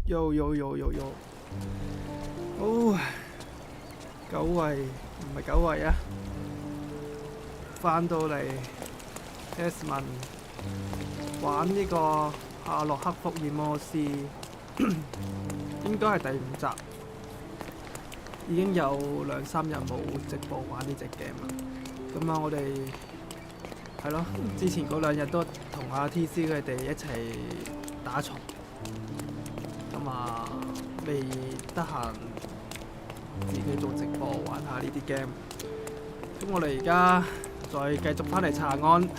有，哦，久違唔係久違啊，翻到嚟 Desmond 玩呢個夏洛克福爾摩斯，應該係第5集，已經有2、3日冇直播玩呢隻 game 啦。咁啊，我哋係咯，之前嗰2日都同阿 TC 佢哋一齊打蟲。咁啊，未得閒自己做直播玩下呢啲 game。咁我哋而家再繼續翻嚟查案。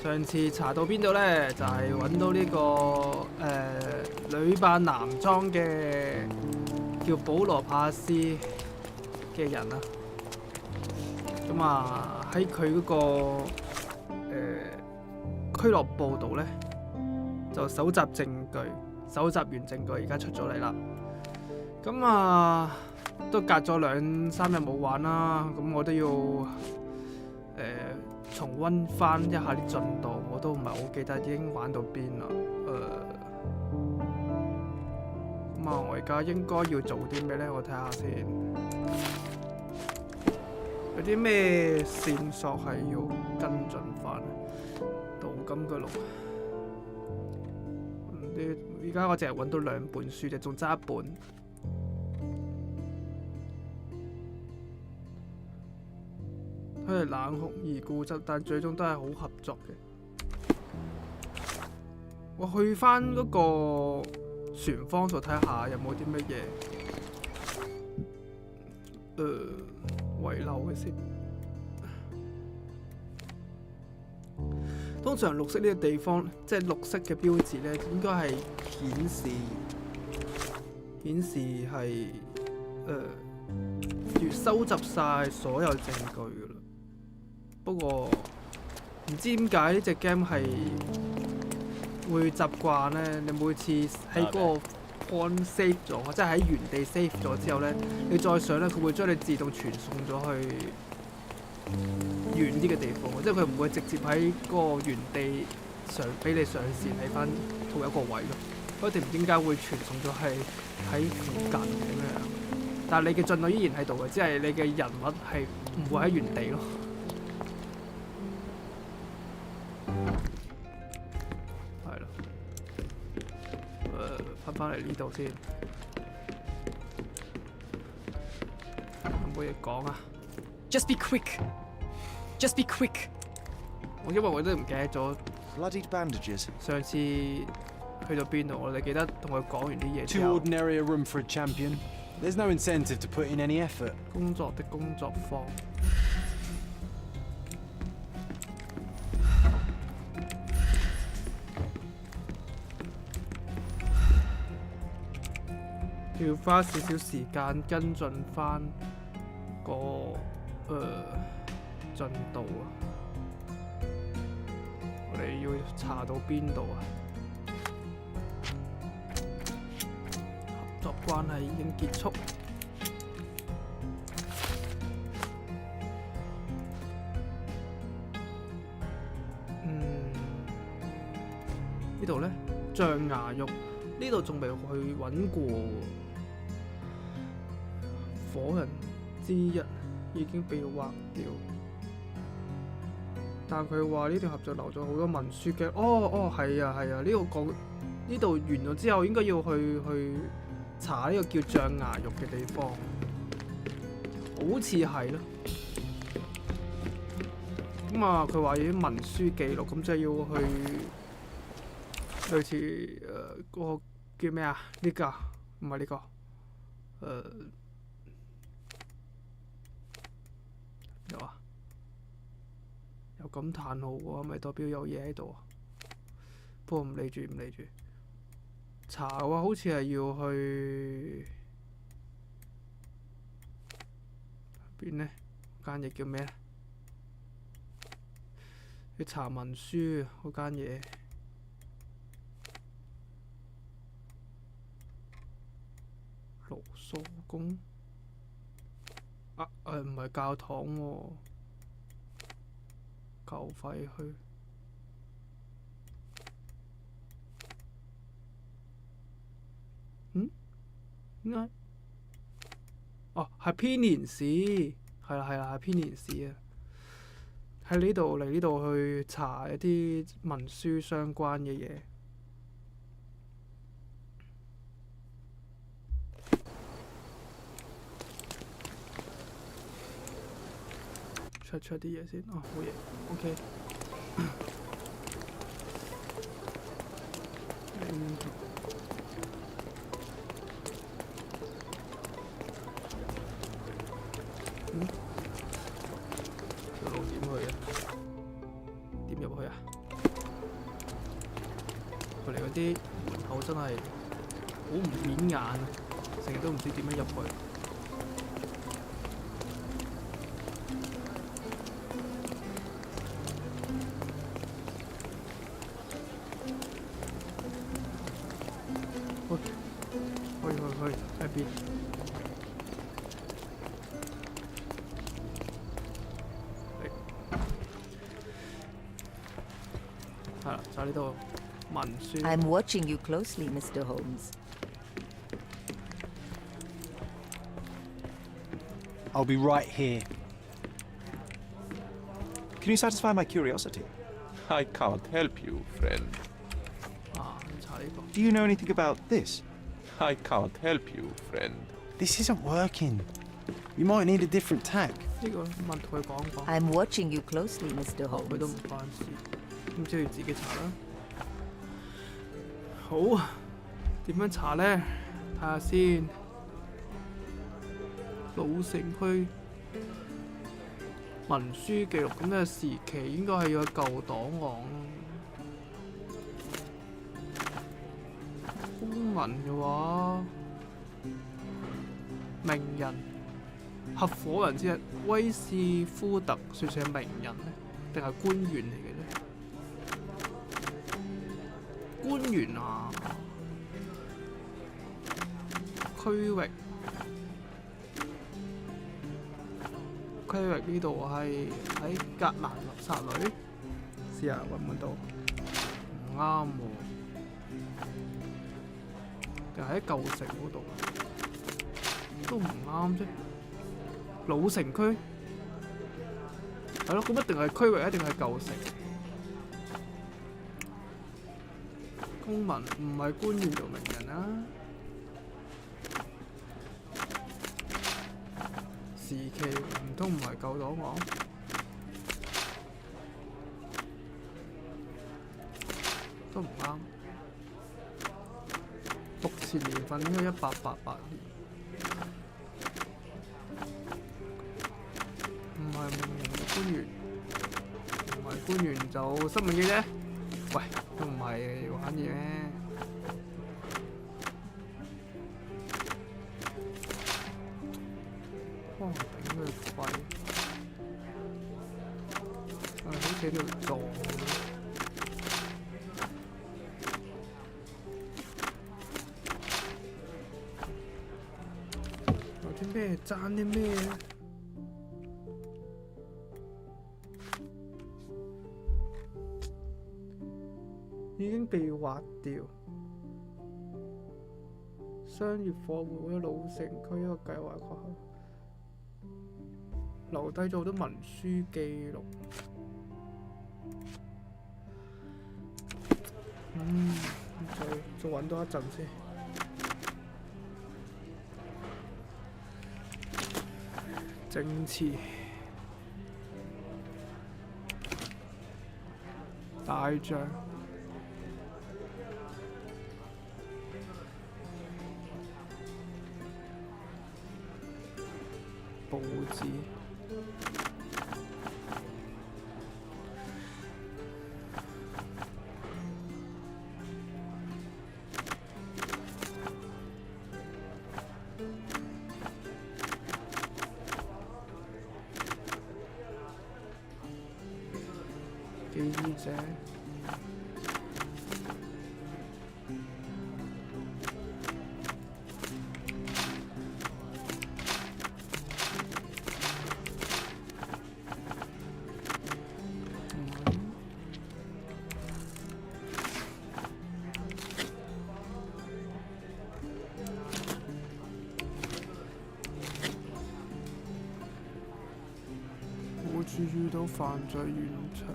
上次查到邊度呢？就係揾到呢個女扮男裝嘅叫保羅帕斯嘅人啦。咁啊喺佢嗰個俱樂部度呢，就搜集證據。搜集完證據，而家出咗嚟啦。咁啊，都隔咗2、3日冇玩啦。咁我都要重溫翻一下啲進度，我都唔係好記得已經玩到邊啦。咁啊，我而家應該要做啲咩呢？我睇下先。有啲咩線索係要跟進翻？鍍金嘅路。而家我淨係揾到2本書啫，仲爭1本。佢係冷酷而固執，但最終都係好合作嘅。我去翻嗰個船方度睇下有冇啲乜嘢遺漏嘅先。通常綠色呢個地方，即係綠色嘅標誌咧，應該係顯示係要收集晒所有證據噶啦。不過唔知點解呢隻 game 係會習慣咧，你每次喺嗰個 point save 咗，即係喺原地 save 咗之後咧，你再上咧，佢會將你自動傳送咗去遠啲嘅地方，即係佢唔會直接喺嗰個原地上俾你上線喺翻同一個位咯。佢哋唔知點解會傳送咗喺附近咁樣，但係你嘅進度依然喺度嘅，只係你嘅人物係唔會喺原地咯。係啦，翻嚟呢度先，有冇嘢講啊 ？Just be quick.Just be quick. 因為我都唔記得咗 Bloodied bandages. 上次去到邊度，我哋記得同佢講完啲嘢之 Too 後。ordinary a room for a champion. There's no incentive to put in any effort. 工作的工作坊。要花少少時間跟進翻個進度啊！我哋要查到邊度啊？合作關係已經結束。呢度咧，象牙肉呢度仲未去揾過。火人之一已經被劃掉，但佢話呢條合作留咗好多文書嘅。係啊，呢個講呢度完咗之後，應該要去查呢個叫象牙肉嘅地方，好似係咯。咁啊，佢話有啲文書記錄，咁即係要去類似嗰個叫咩啊？呢個唔係呢個有感嘆號喎，咪代表有嘢喺度啊？不過唔理住，查嘅話好似係要去邊呢？間嘢叫咩咧？要查文書嗰間嘢。盧蘇宮唔係教堂喎。舊廢墟，誒、應該哦係編年史，係啦係編年史啊！喺呢度嚟呢度去查一啲文書相關嘅嘢。出啲嘢先，哦冇嘢 ，OK。條路點去啊？點入去啊？佢哋嗰啲門口真係好唔顯眼啊！成日都唔知點樣入去。去喺邊？係啦，就喺呢度文書。I'm watching you closely, Mr. Holmes. I'll be right here. Can you satisfy my curiosity? I can't help you, friend. 啊，查呢個。 Do you know anything about this? I can't help you, friend. This isn't working. We might need a different tack. 呢個問同佢講講。 I'm watching you closely, Mr. 佢都唔 Holmes. 關事，咁即係要自己查啦。好，點樣查呢？睇下先。老城區文書記錄咁嘅時期，應該係要有舊檔案咯。公文嘅話，名人、合夥人之一威斯夫特算唔算係名人呢？定係官員嚟嘅呢？官員啊，區域呢度係喺格蘭納薩里，試下揾唔揾到？唔啱喎，定係喺舊城嗰度？都唔啱啫。老城區係咯，咁一定係區域，一定係舊城。公民唔係官員做名人啊。時期唔通唔係舊檔案？都唔啱。目前年份應該1888年。唔係名人嘅官員，唔係官員就新聞記者。喂，都唔係玩嘢咩？哦，頂佢肺！好似條撞。有啲咩爭啲咩？已經被劃掉。商業貨會喺老城區一個計劃學校留低咗好多文書記錄。再揾多一陣先。政詞大象。報紙。記者。注意到犯罪現場。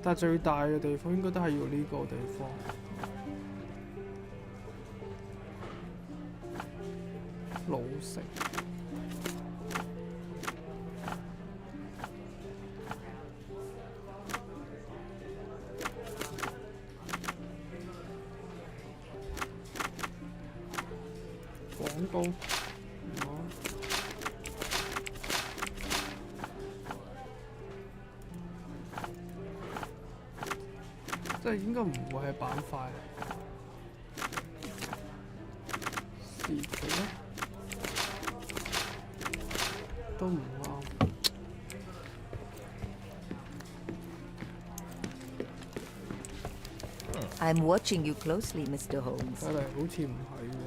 但係最大嘅地方應該都係要呢個地方。老城。廣告。即係應該唔會係板塊，時期咧都唔啱。I'm watching you closely, Mr. Holmes. 睇嚟好似唔係喎。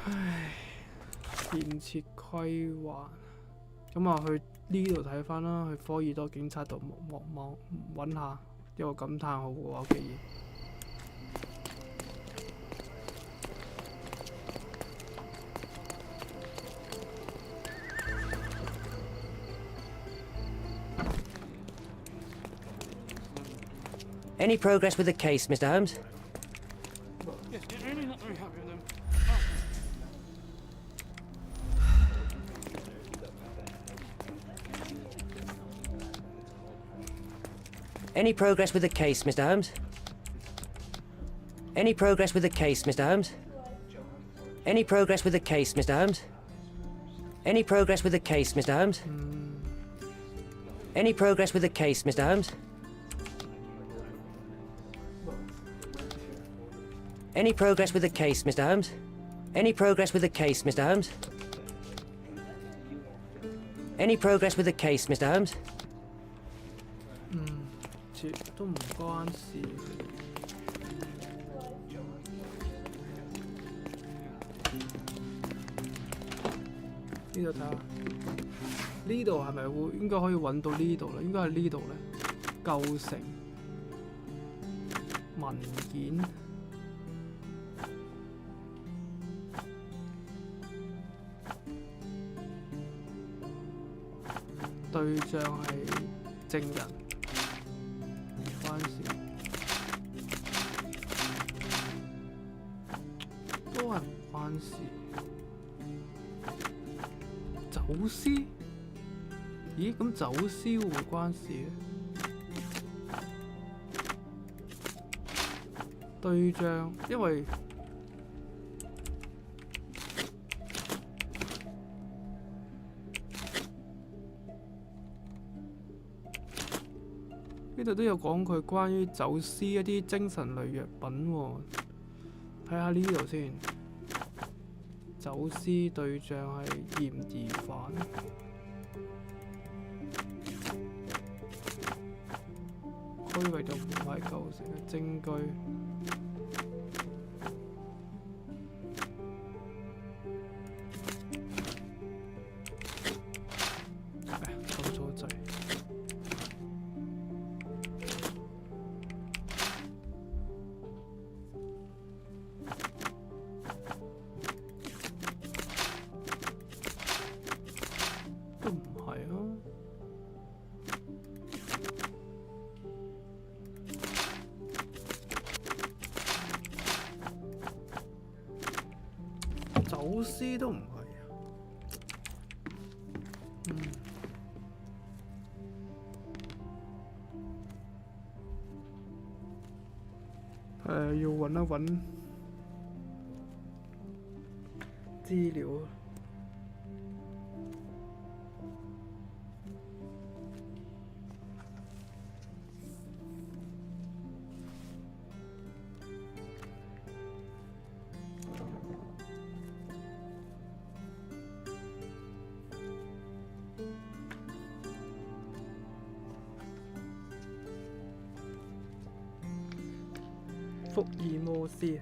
唉，建設規劃，咁啊去呢度睇翻啦，去科爾多警察度望揾下，一個感嘆號嘅話，既然。Any progress with the case, Mr. Holmes? Yes, really not very happy with them. Any progress with the case, Mr. Holmes? Any progress with the case, Mr. Holmes? Any progress with the case, Mr. Holmes? Any progress with the case, Mr. Holmes? Any progress with the case, Mr. Holmes? Any progress with the case, Mr. Holmes? Any progress with the case, Mr. Holmes? Any progress with the case, Mr. Holmes? 都唔關事。呢度睇下，呢度係咪會應該可以揾到呢度咧？應該係呢度咧，構成文件。對象係證人，唔關事，都係唔關事。走私？咦？咁走私會唔會關事咧？對象，因為呢度都有講佢關於走私一啲精神類藥品喎，睇下呢度先。走私對象係嫌疑犯，區域就唔係構成嘅證據。撳錯掣。都唔係啊！走私都唔係啊！要揾一揾資料啊！福爾摩斯。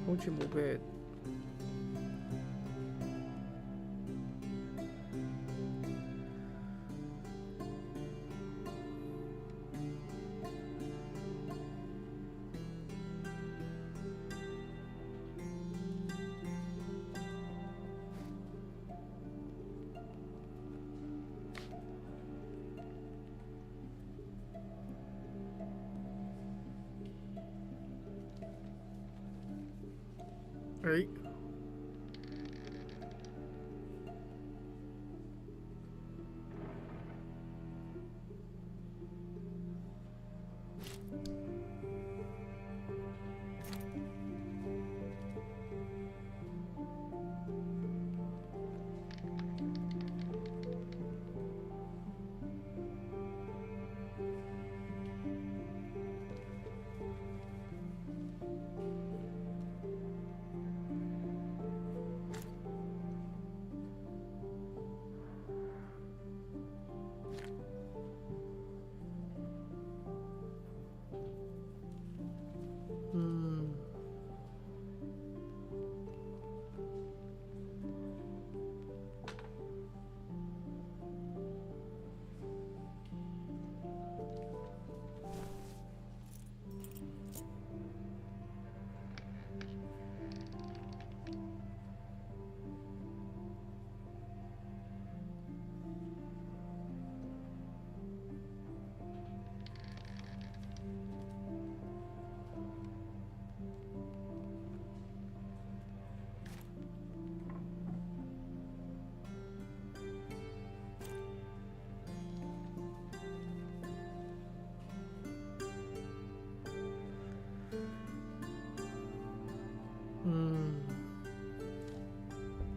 好似冇咩。誒，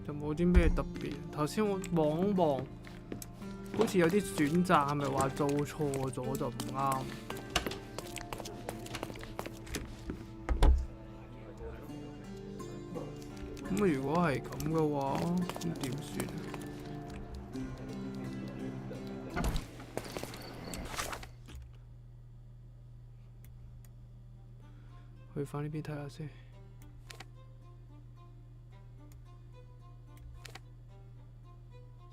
就冇啲咩特別。頭先我望一望，好似有啲選擇係咪話做錯咗就唔啱？咁如果係咁嘅話，咁點算？去返呢邊睇下先。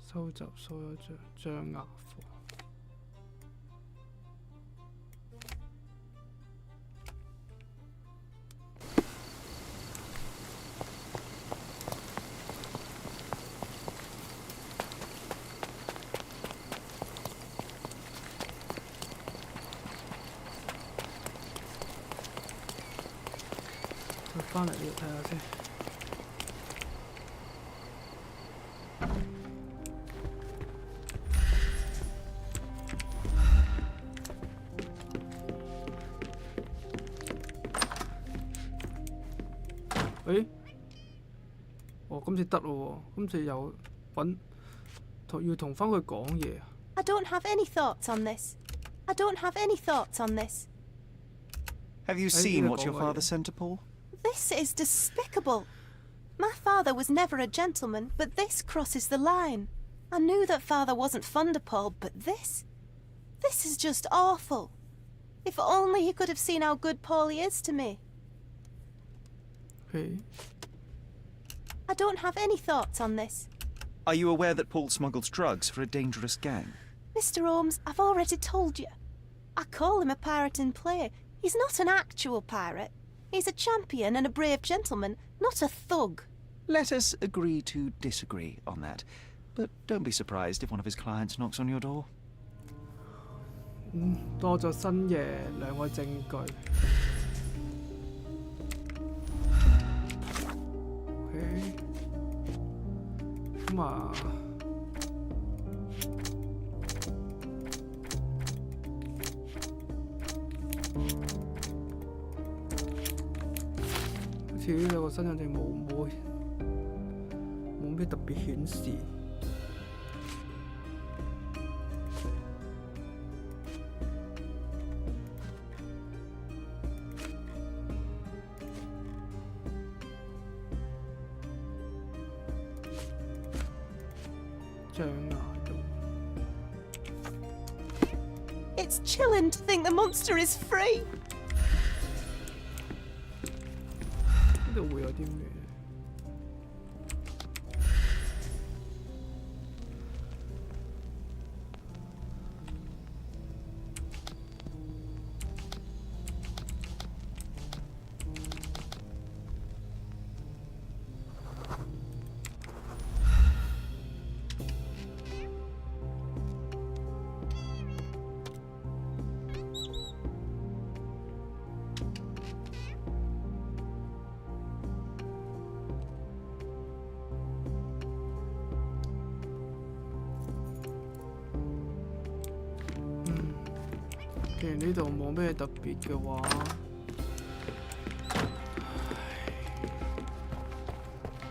收集所有象牙貨。翻嚟呢度睇下先。誒，哦，今次得咯喎，今次又要同翻佢講嘢。I don't have any thoughts on this. I don't have any thoughts on this. Have you seen what your father sent to Paul? This is despicable. My father was never a gentleman, but this crosses the line. I knew that father wasn't fond of Paul, but this is just awful. If only he could have seen how good Paulie is to me. Okay. I don't have any thoughts on this. Are you aware that Paul smuggles drugs for a dangerous gang? Mr. Holmes, I've already told you. I call him a pirate in play. He's not an actual pirate. He's a champion and a brave gentleman, not a thug. Let us agree to disagree on that. But don't be surprised if one of his clients knocks on your door. 多咗新嘅兩個證據。OK， 咁啊，似呢兩個身份證冇咩特別顯示。象牙度。 It's chilling to think the monster is free. 呢度會有啲咩？既然呢度冇咩特別嘅話，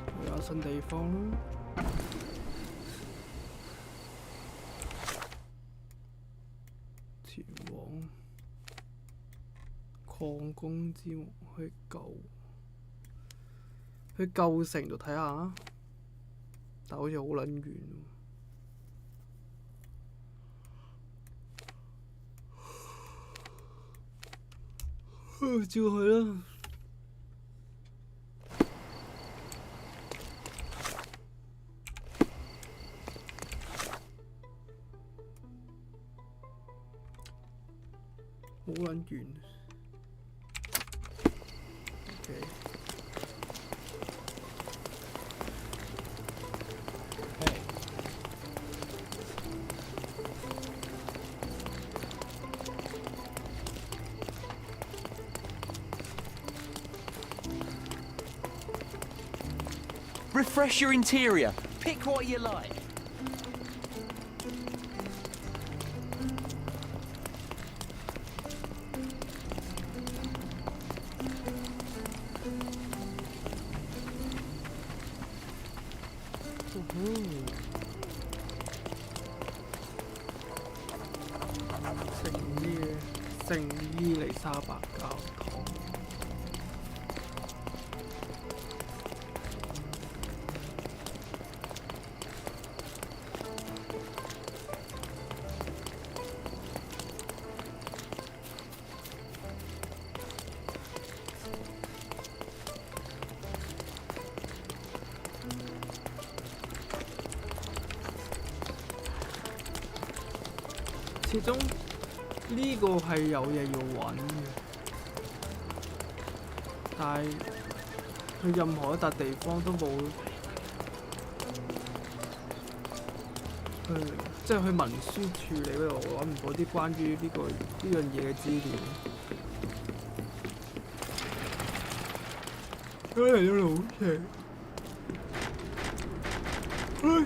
去下新地方啦。前往礦工之墓去舊城度睇下，但好似好撚遠喎。 照去啦。好撚遠。OK。 Refresh your interior. Pick what you like.聖伊麗莎白教堂。 始終呢個係有嘢要揾嘅，但係去任何一笪地方都冇，即係去文書處理嗰度揾唔到啲關於呢樣嘢嘅資料。嚟到路程，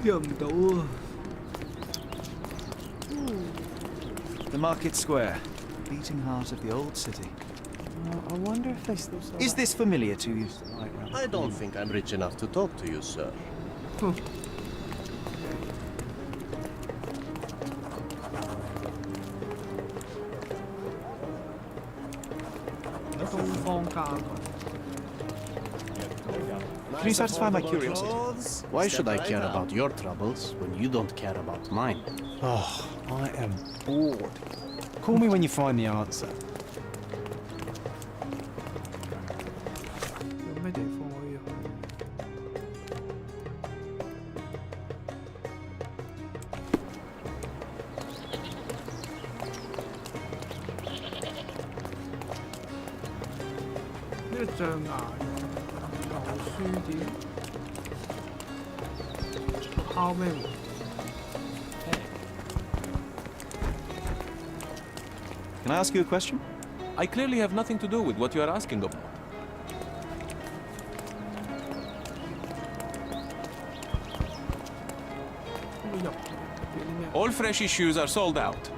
入唔到啊！ The market square, beating heart of the old city. I wonder if they still sell Is that. this familiar to you? I don't think I'm rich enough to talk to you, sir. 東方家具。 Can you satisfy my curiosity? Why should I care about your troubles when you don't care about mine? Oh, I am bored. Call me when you find the answer. 有咩地方可以去？呢個象牙舊書店，敲咩門？ Can I ask you a question? I clearly have nothing to do with what you are asking about. All fresh issues are sold out.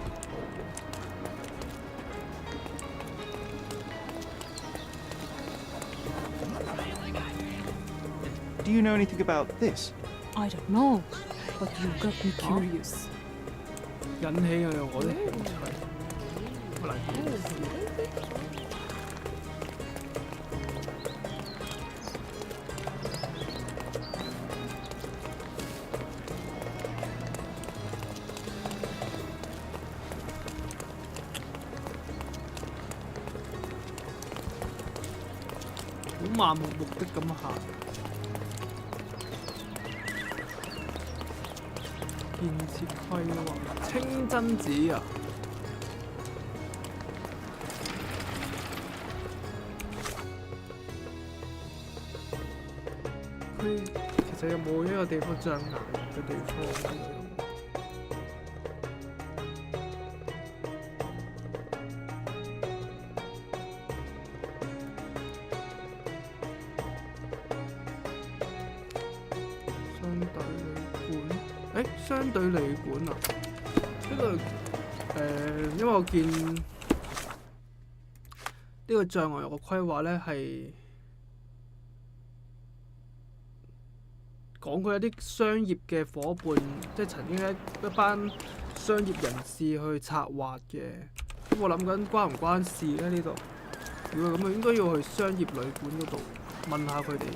Do you know anything about this? I don't know, but you got me curious. 引起我的興趣。我嚟見。好漫無目的咁行。建設規劃，清真寺啊！佢其實有冇一個地方象牙嘅地方？相對旅館啊，呢個因為我見呢個障礙個規劃咧係講佢有啲商業嘅夥伴，即係曾經一班商業人士去策劃嘅。咁我諗緊關唔關事咧？呢度如果咁啊，應該要去商業旅館嗰度問下佢哋。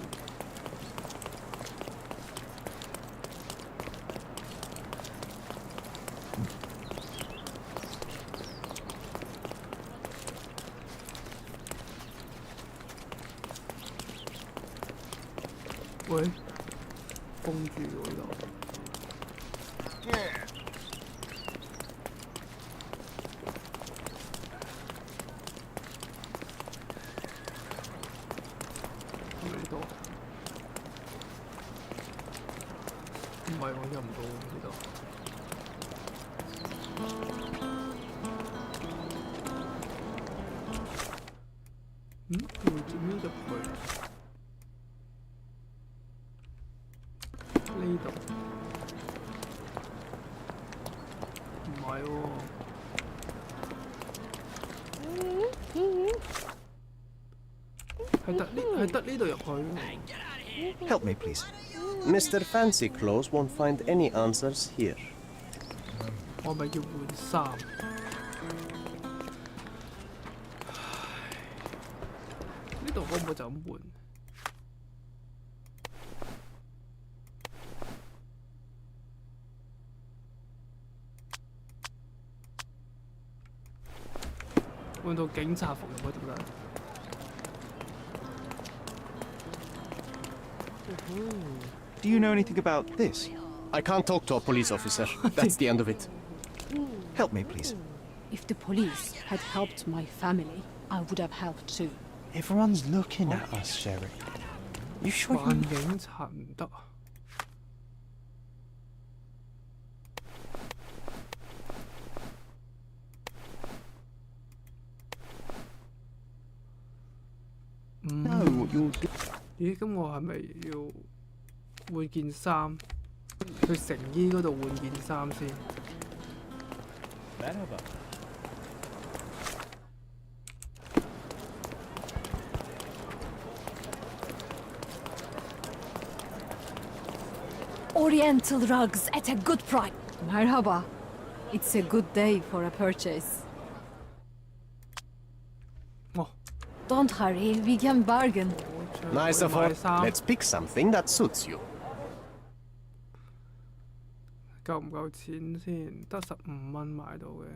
喂，封住喎呢度。係咪呢度？唔係，我入唔到呢度。會點樣入去？呢度唔係喎，係得呢度入去。Help me, please. Mr. Fancy Clothes won't find any answers here. 我咪要換衫。呢度可唔可以就咁換？換到警察服入去得唔得？Do you know anything about this? I can't talk to a police officer. That's the end of it. Help me, please. If the police had helped my family, I would have helped too. Everyone's looking at us, Sherry. You sure 扮警察唔得啊？咦？咁我係咪要換件衫？去成衣嗰度換件衫先。Oriental rugs at a good price. Merhaba. It's a good day for a purchase. 哦。Don't hurry, we can bargain. Nice of her. Let's pick something that suits you. 夠唔夠錢先？得15蚊買到嘅，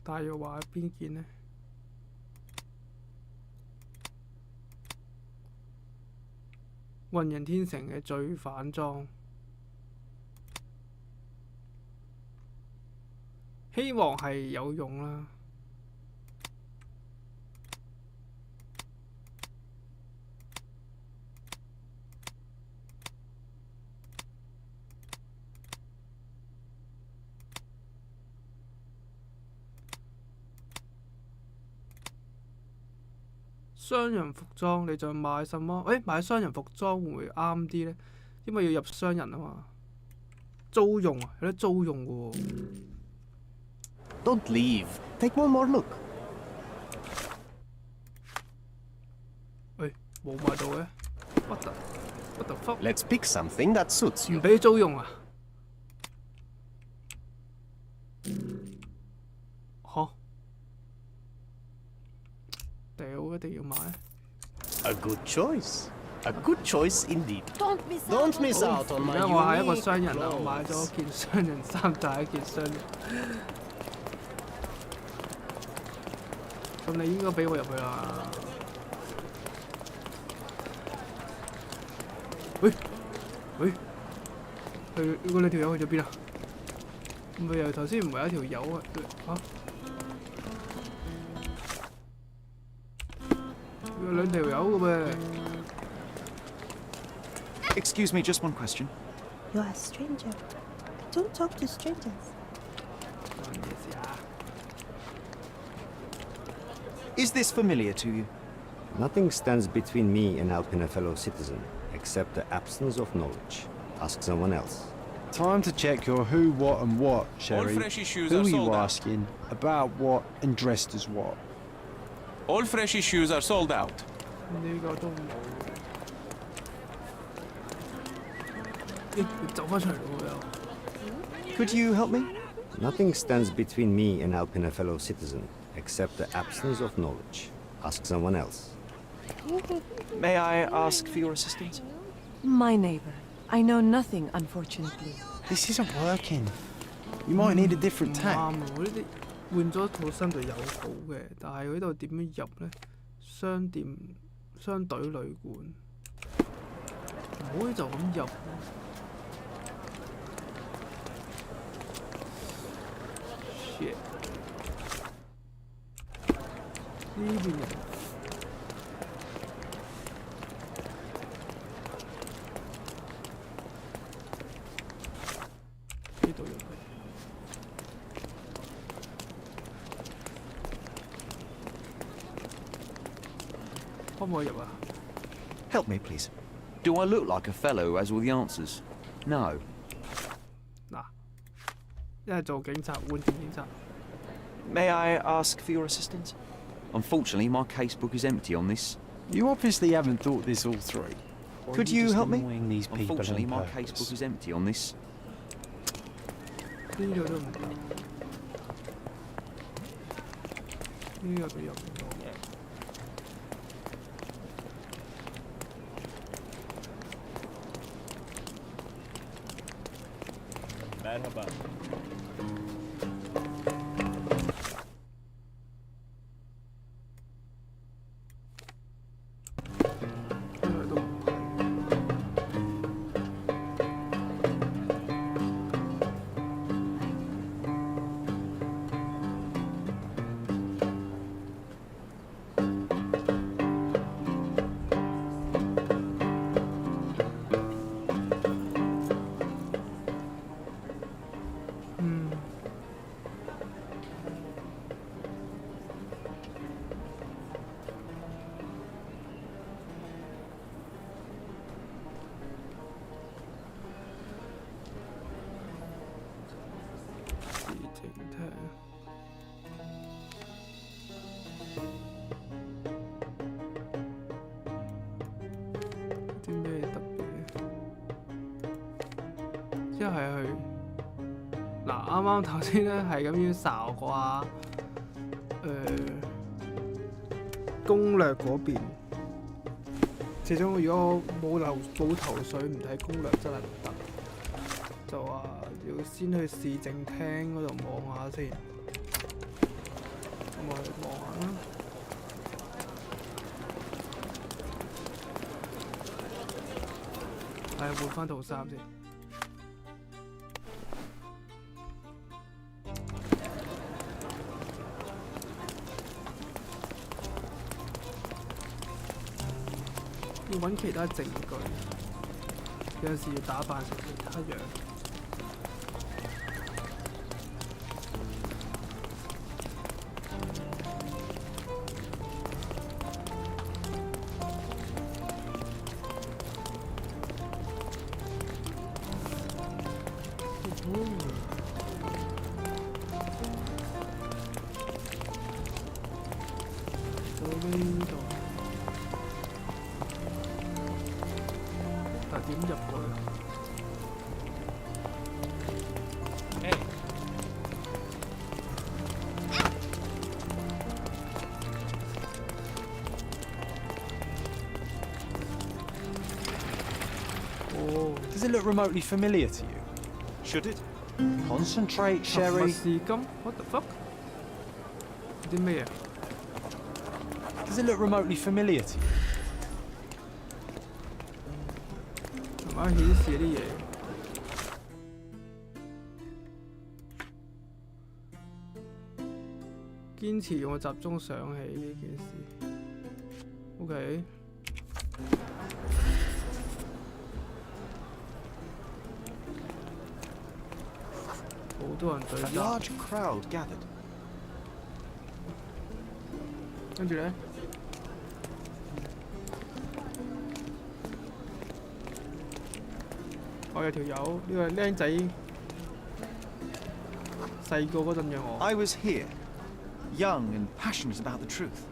但係要話邊件呢？渾然天成嘅罪犯裝，希望係有用啦。商人服裝，你就買什麼？買商人服裝會唔會啱啲呢？因為要入商人啊嘛。租用啊，有得租用嘅喎。Don't leave. Take one more look. 冇買到嘅。What the fuck？ Let's pick something that suits 唔 you. 俾租用啊？嚇！屌，一定要買。 A good choice. A good choice indeed. Don't miss Don't miss out on 而 my 家我係一個 unique 商人啊，我買 clothes. 咗件商人衫，就係一件商人。咁你應該俾我入去啦。喂，嗰兩條友去咗邊啊？唔係由頭先唔係一條友啊？有兩條友嘅咩？ Excuse me, just one question. You're a stranger. Don't talk to strangers. Is this familiar to you? Nothing stands between me and helping a fellow citizen, except the absence of knowledge. Ask someone else. Time to check your who, what, and what, Sherry. fresh issues Who are are you sold out. asking? About what and dressed as what? All fresh issues are sold out. 呢個都冇。咦，佢走翻出嚟咯又。 Could you help me? Nothing stands between me and helping a fellow citizen, except the absence of knowledge. Ask someone else. May I ask for your assistance? My neighbor. I know nothing, unfortunately. This isn't working. You might need a different 唔 tack. 啱喎，呢啲換咗套新就有好嘅，但係佢呢度點樣入咧？商店、商隊旅館，唔可以就咁入。shit！ 呢邊人。 呢度入去，可唔可以入啊？ Help me, please. Do I look like a fellow who has all the answers? No. 嗱，一係做警察，換電警察。 May I ask for your assistance? Unfortunately, my casebook is empty on this. You obviously haven't thought this all through. Or Could are you you just help me? annoying these people Unfortunately, on my purpose? casebook is empty on this. 呢度都唔得，呢個都入唔到。 Merhaba. 呢個都唔係。 啲咩特別咧？一係去嗱，啱啱頭先咧係咁樣睄過啊，攻略嗰邊。始終如果我冇頭緒，唔睇攻略真係唔得。就話要先去市政廳嗰度望下先，咁我去望下啦。 係換翻套衫先。要揾其他證據，有陣時要打扮成其他樣。到呢度。點入去？哦， Does it look remotely familiar to you? Should it? Concentrate, 沉默 Sherry. 是金 ？What the fuck？啲咩啊？ Does it look remotely familiar to you? 係咪顯示啲嘢？堅持用我集中想起呢件事。OK。好多人聚 A 集， large crowd gathered. 跟住咧，我有條友呢個僆仔細個嗰陣嘅我。 I was here, young and passionate about the truth.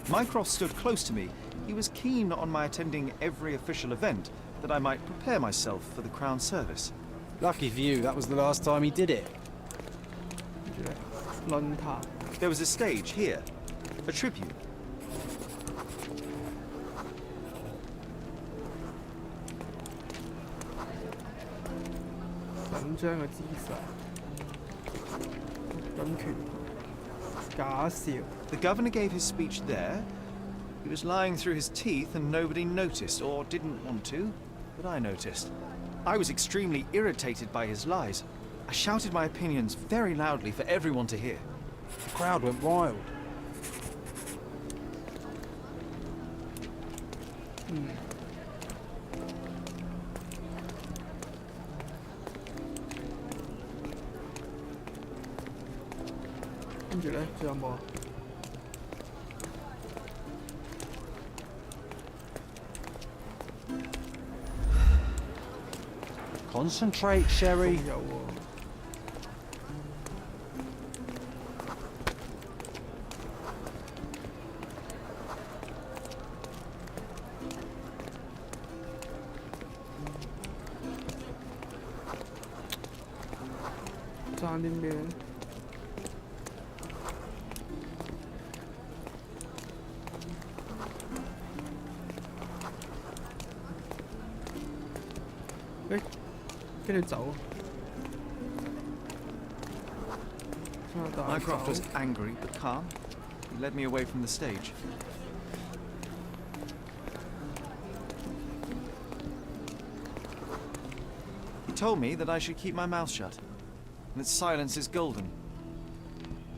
Mycroft stood close to me. He was keen on my attending every official event, that I might prepare myself for the Crown service. Lucky for you, that was the last time he did it. 跟住咧，論壇 There was a stage here, a tribute. 緊張嘅姿勢，緊拳假笑。 The governor gave his speech there. He was lying through his teeth and nobody noticed, or didn't want to, but I noticed. I was extremely irritated by his lies. I shouted my opinions very loudly for everyone to hear. The crowd went wild. 跟住咧，仲有冇啊？ Concentrate, Sherry. 仲有喎。 爭啲咩？誒，跟住走。Mycroft was angry but calm. He led me away from the stage. He told me that I should keep my mouth shut, and that silence is golden.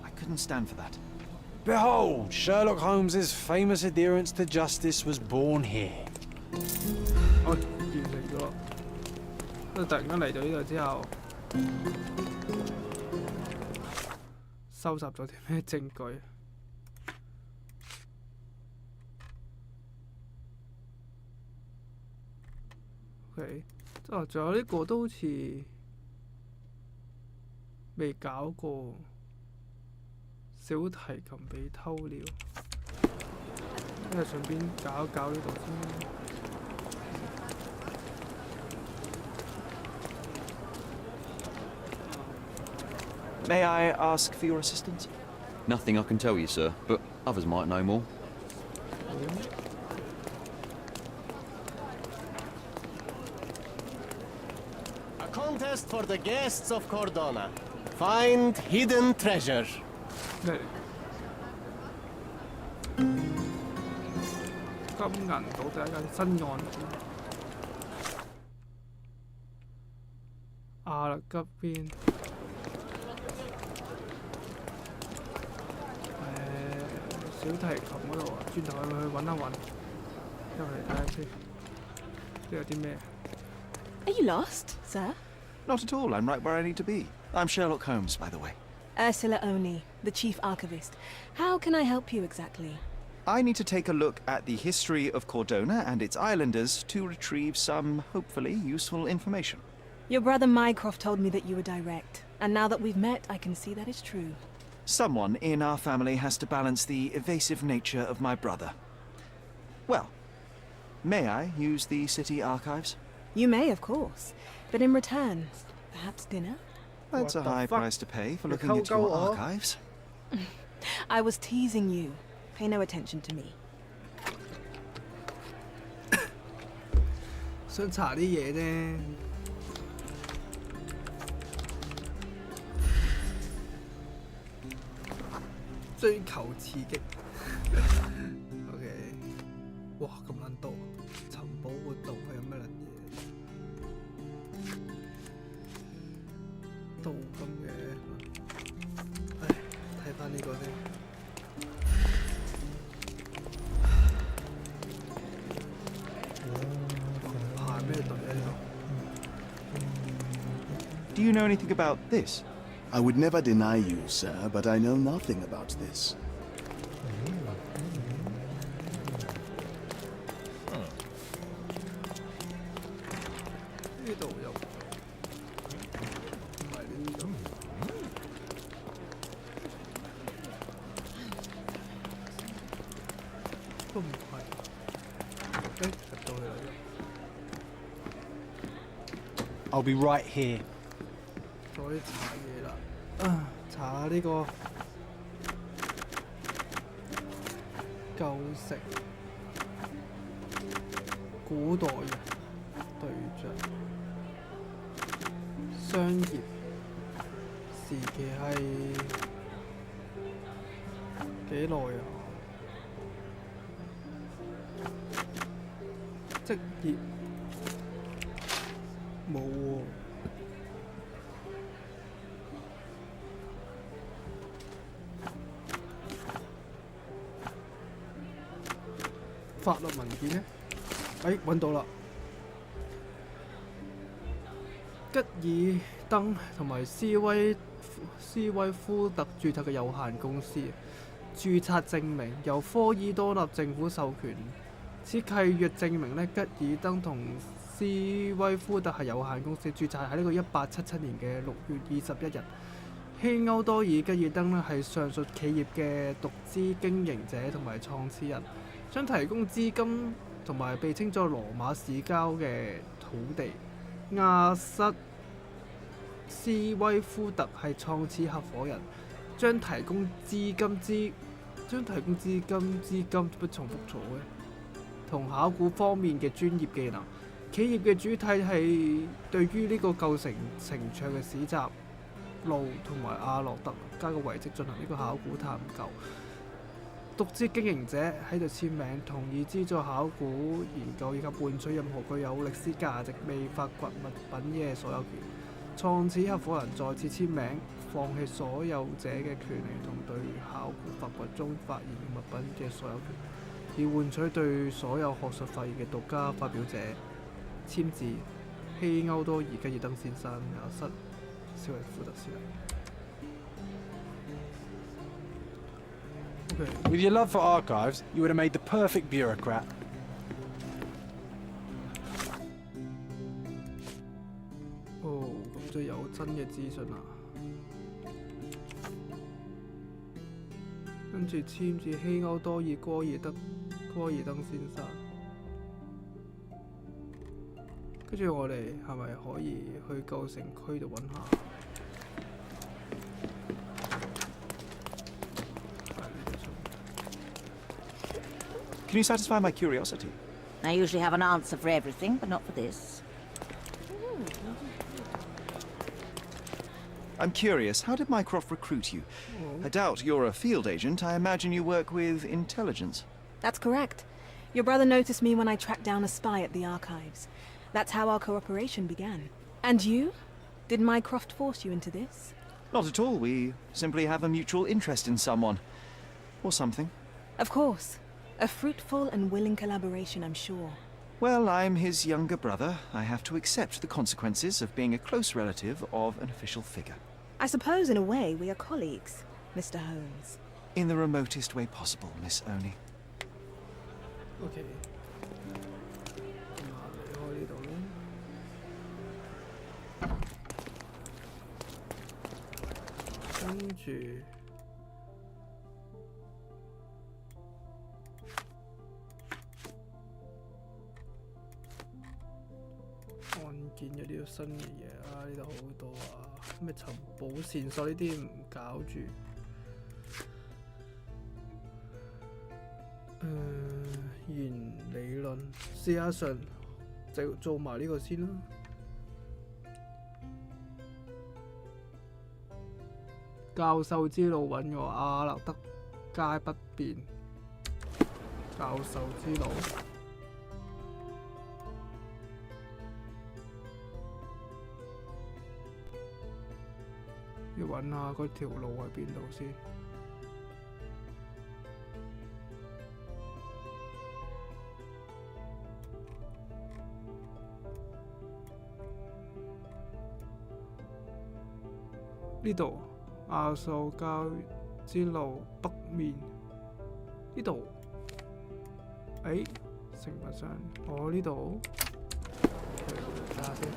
I couldn't stand for that. Behold, Sherlock Holmes's famous adherence to justice was born here. 我完成咗。跟住突然間嚟到呢度之後，收集咗啲咩證據？OK， 啊，仲有呢個都好似未搞過，小提琴被偷了，跟住順便搞一搞呢度先。 May I ask for your assistance? Nothing I can tell you, sir, but others might know more. A contest for the guests of Cordona. Find hidden treasure. 咩？金銀島第一間新案件，亞勒吉邊。 小提琴嗰度啊，轉頭去揾一揾，入嚟睇下先。呢有啲咩？ Are you lost, sir? Not at all. I'm right where I need to be. I'm Sherlock Holmes, by the way. Ursula Oni, the chief archivist. How can I help you exactly? I need to take a look at the history of Cordona and its islanders to retrieve some, hopefully, useful information. Your brother Mycroft told me that you were direct, and now that we've met, I can see that is true. Someone in our family has to balance the evasive nature of my brother. Well, may I use the city archives? You may, of course. But in return, perhaps dinner? That's a high price to pay for looking at your archives. I was teasing you. Pay no attention to me. 想查啲嘢啫。追求刺激。OK， 哇咁撚多！尋寶活動係有咩撚嘢？鍍金嘅，唉，睇翻呢個先。排咩隊啊？呢個？ Do you know anything about this? I would never deny you, sir, but I know nothing about this. 呢度有，唔係呢度，都唔係。誒，入到去啦。I'll be right here. 再查嘢啦，查下呢個舊城古代人對象，商業時期係幾耐啊？職業冇喎。 法律文件呢？揾到啦！吉爾登同埋斯威夫特註冊嘅有限公司，註冊證明由科爾多納政府授權。此契約證明呢，吉爾登同斯威夫特係有限公司，註冊喺呢個1877年嘅6月21日。希歐多爾吉爾登呢係上述企業嘅獨資經營者同埋創始人。 將提供資金同埋被稱作羅馬市郊嘅土地。亞瑟斯威夫特係創始合夥人，將提供資金乜重複咗嘅，同考古方面嘅專業技能。企業嘅主體係對於呢個構成城牆嘅市集路同埋亞洛特家嘅遺跡進行呢個考古探究。 獨資經營者喺度簽名，同意資助考古研究以及換取任何具有歷史價值未發掘物品嘅所有權。創始合夥人再次簽名，放棄所有者嘅權利同對考古發掘中發現嘅物品嘅所有權，以換取對所有學術發現嘅獨家發表者簽字。希歐多爾吉爾登先生，亞瑟斯威夫特先生。 With your love for archives, you would have made the perfect bureaucrat. 哦，咁就有真嘅資訊啦。跟住簽字希歐多爾戈爾登先生。跟住我哋係咪可以去舊城區度揾下？ Can you satisfy my curiosity? I usually have an answer for everything, but not for this. I'm curious, how did Mycroft recruit you? I doubt you're a field agent. I imagine you work with intelligence. That's correct. Your brother noticed me when I tracked down a spy at the archives. That's how our cooperation began. And you? Did Mycroft force you into this? Not at all. We simply have a mutual interest in someone. Or something. Of course. A fruitful and willing collaboration, I'm sure. Well, I'm his younger brother. I have to accept the consequences of being a close relative of an official figure. I suppose, in a way, we are colleagues, Mr. Holmes. In the remotest way possible, Miss Oni. OK。咁啊，離開呢度啦。跟住。見咗呢度新嘅嘢啊！呢度好多啊，咩尋寶線索呢啲唔搞住。原理論試下上就做埋呢個先啦。教授之路揾我阿勒德街不變。教授之路。要揾下嗰條路喺邊度先。呢度亞素交之路北面。呢度，誒，成品上，我呢度，睇下先。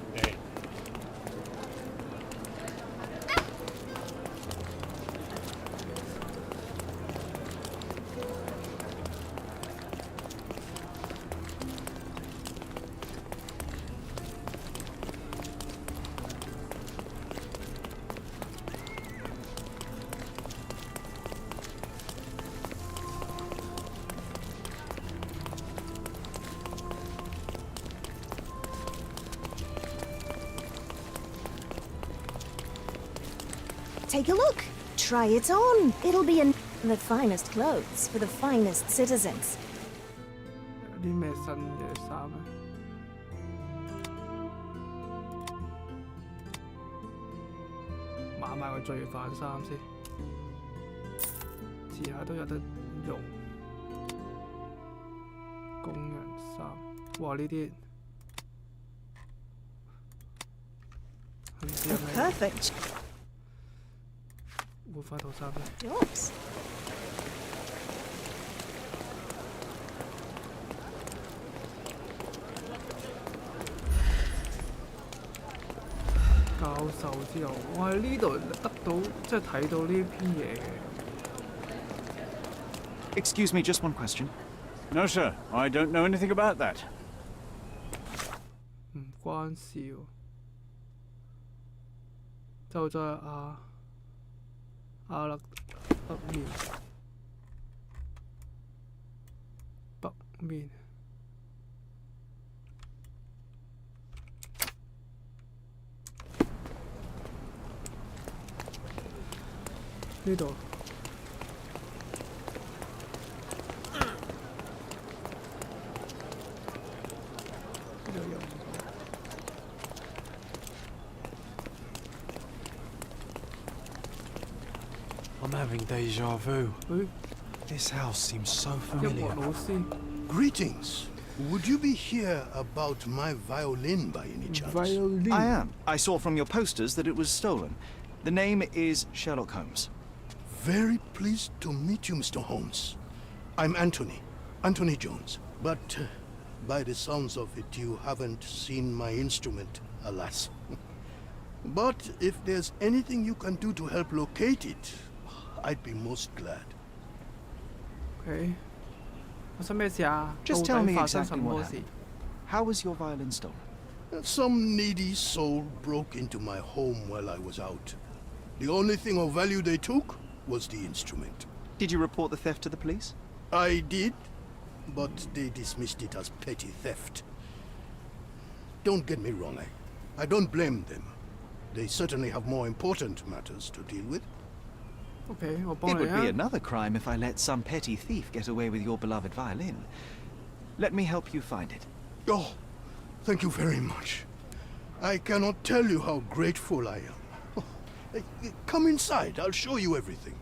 Take a look. Try it on. It'll be in the finest clothes for the finest citizens. 有啲咩新嘅衫咧？買埋個罪犯衫先，遲下都有得用。工人衫，哇！呢啲唔知係咩？ Perfect. 換翻套衫先。Yours. 教授之後，我喺呢度得到即係睇到呢篇嘢嘅。Excuse me, just one question. No, sir. I don't know anything about that. 唔關事喎，就在阿勒北面，北面。呢度。I'm having deja vu. This house seems so familiar. Greetings. Would you be here about my violin by any chance? Violin? I am. I saw from your posters that it was stolen. The name is Sherlock Holmes. Very pleased to meet you, Mr. Holmes. I'm Anthony Jones. But by the sounds of it, you haven't seen my instrument, alas. But if there's anything you can do to help locate it, I'd be most glad. Okay. 發生咩事啊？ Just 到 tell 底 me 發生 exactly 什麼 what 事 happened. How was your violin stolen? Some needy soul broke into my home while I was out. The only thing of value they took was the instrument. Did you report the theft to the police? I did, but they dismissed it as petty theft. Don't get me wrong, I don't blame them. They certainly have more important matters to deal with. Okay, 我 It 幫你 would be 啊。 another crime if I let some petty thief get away with your beloved violin. Let me help you find it. Oh, thank you very much. I cannot tell you how grateful I am. Oh, come inside, I'll show you everything.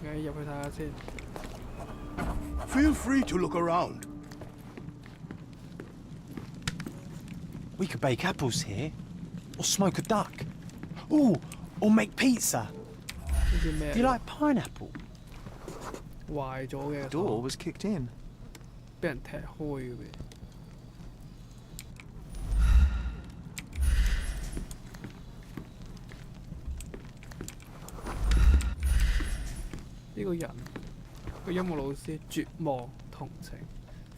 Okay, 入去睇下先。 Feel free to look around. We could bake apples here, or smoke a duck. Ooh, or make pizza. 呢啲咩 Do you like pineapple? 壞咗嘅 Door was kicked in. 俾人踢開嘅咩？呢個人個音樂老師絕望同情，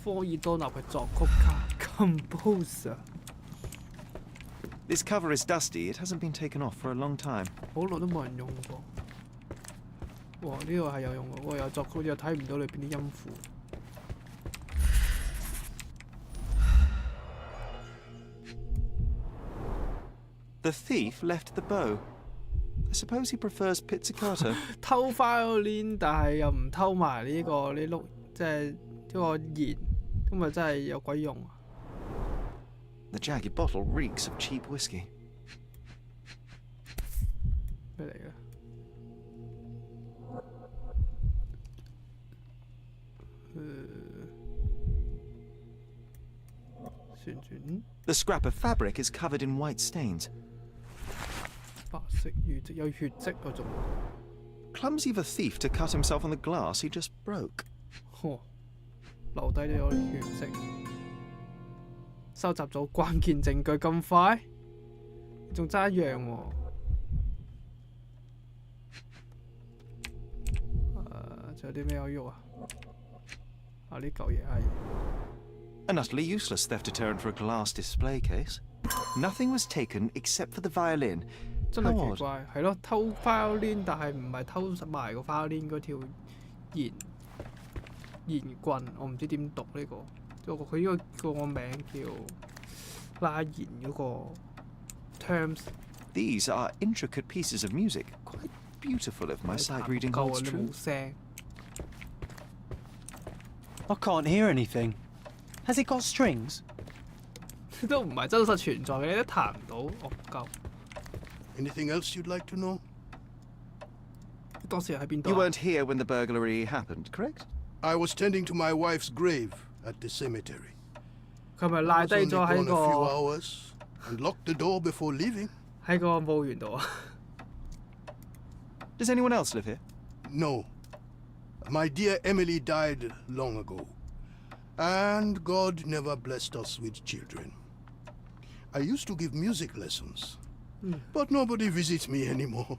科爾多納嘅作曲家 composer。This cover is dusty. It hasn't been taken off for a long time. 好耐都冇人用過。哇！呢個係有用嘅，我有作曲又睇唔到裏邊啲音符。The thief left the bow. I suppose he prefers pizzicato. 偷 violin， 但係又唔偷埋呢個呢碌，即係呢個弦，咁咪真係有鬼用啊！ The jagged bottle reeks of cheap whiskey. 咩嚟嘅？旋轉。 The scrap of fabric is covered in white stains. 白色魚跡有血跡嗰種。 Clumsy of a thief to cut himself on the glass he just broke. 留低咗血跡，收集咗關鍵證據咁快，仲爭一樣喎。仲有啲咩可以喐啊？啊呢嚿嘢係。 An utterly useless theft deterrent for a glass display case. Nothing was taken except for the violin. 真係奇怪，係咯，偷 violin， 但係唔係偷埋個 violin 嗰條弦棍，我唔知點讀呢個。佢呢個名叫拉弦嗰個 terms。 These are intricate pieces of music, quite beautiful if my sight reading holds true. I can't hear anything. Has it got strings? 都唔係真實存在嘅，你都彈唔到，惡鳩。 Anything else you'd like to know? 當時喺邊度？ You weren't here when the burglary happened, correct? I was tending to my wife's grave at the cemetery. 佢咪賴低咗喺 a few 個 hours and locked the door before leaving. 喺個墓園度啊？ Does anyone else live here? No. My dear Emily died long ago. And God never blessed us with children. I used to give music lessons. But nobody visits me anymore.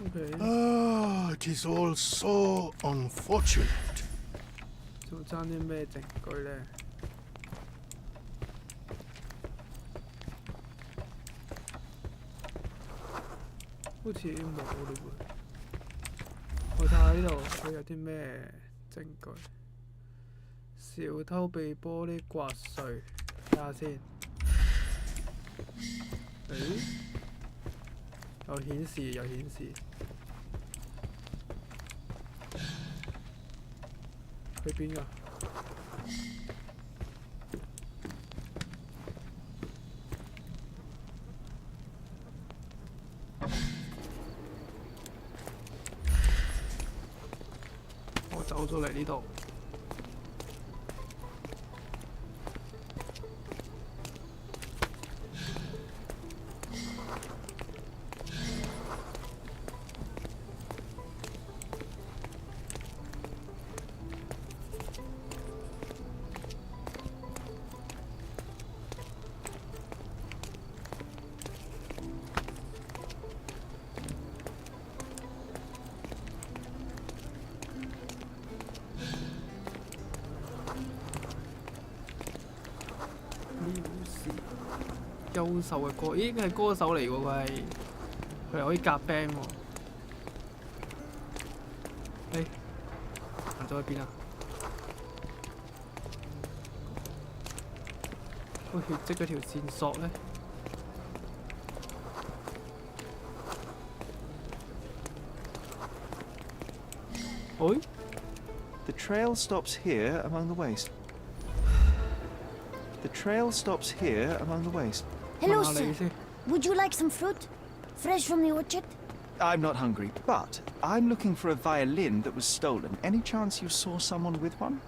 Okay. Ah, it is all so unfortunate. 仲爭啲咩證據咧？好似冇嘞喎。我睇下呢度佢有啲咩證據。小偷被玻璃刮碎，睇下先。 有顯示，有顯示。去邊㗎？我走咗嚟呢度。 優秀嘅歌，咦？係歌手嚟喎，佢係可以夾 band 喎。行咗去邊啊？個血跡嗰條線索咧？喂 The trail stops here among the waste. The trail stops here among the waste. Hello, sir. Would you like some fruit? Fresh from the orchard? I'm not hungry, but I'm looking for a violin that was stolen. Any chance you saw someone with one?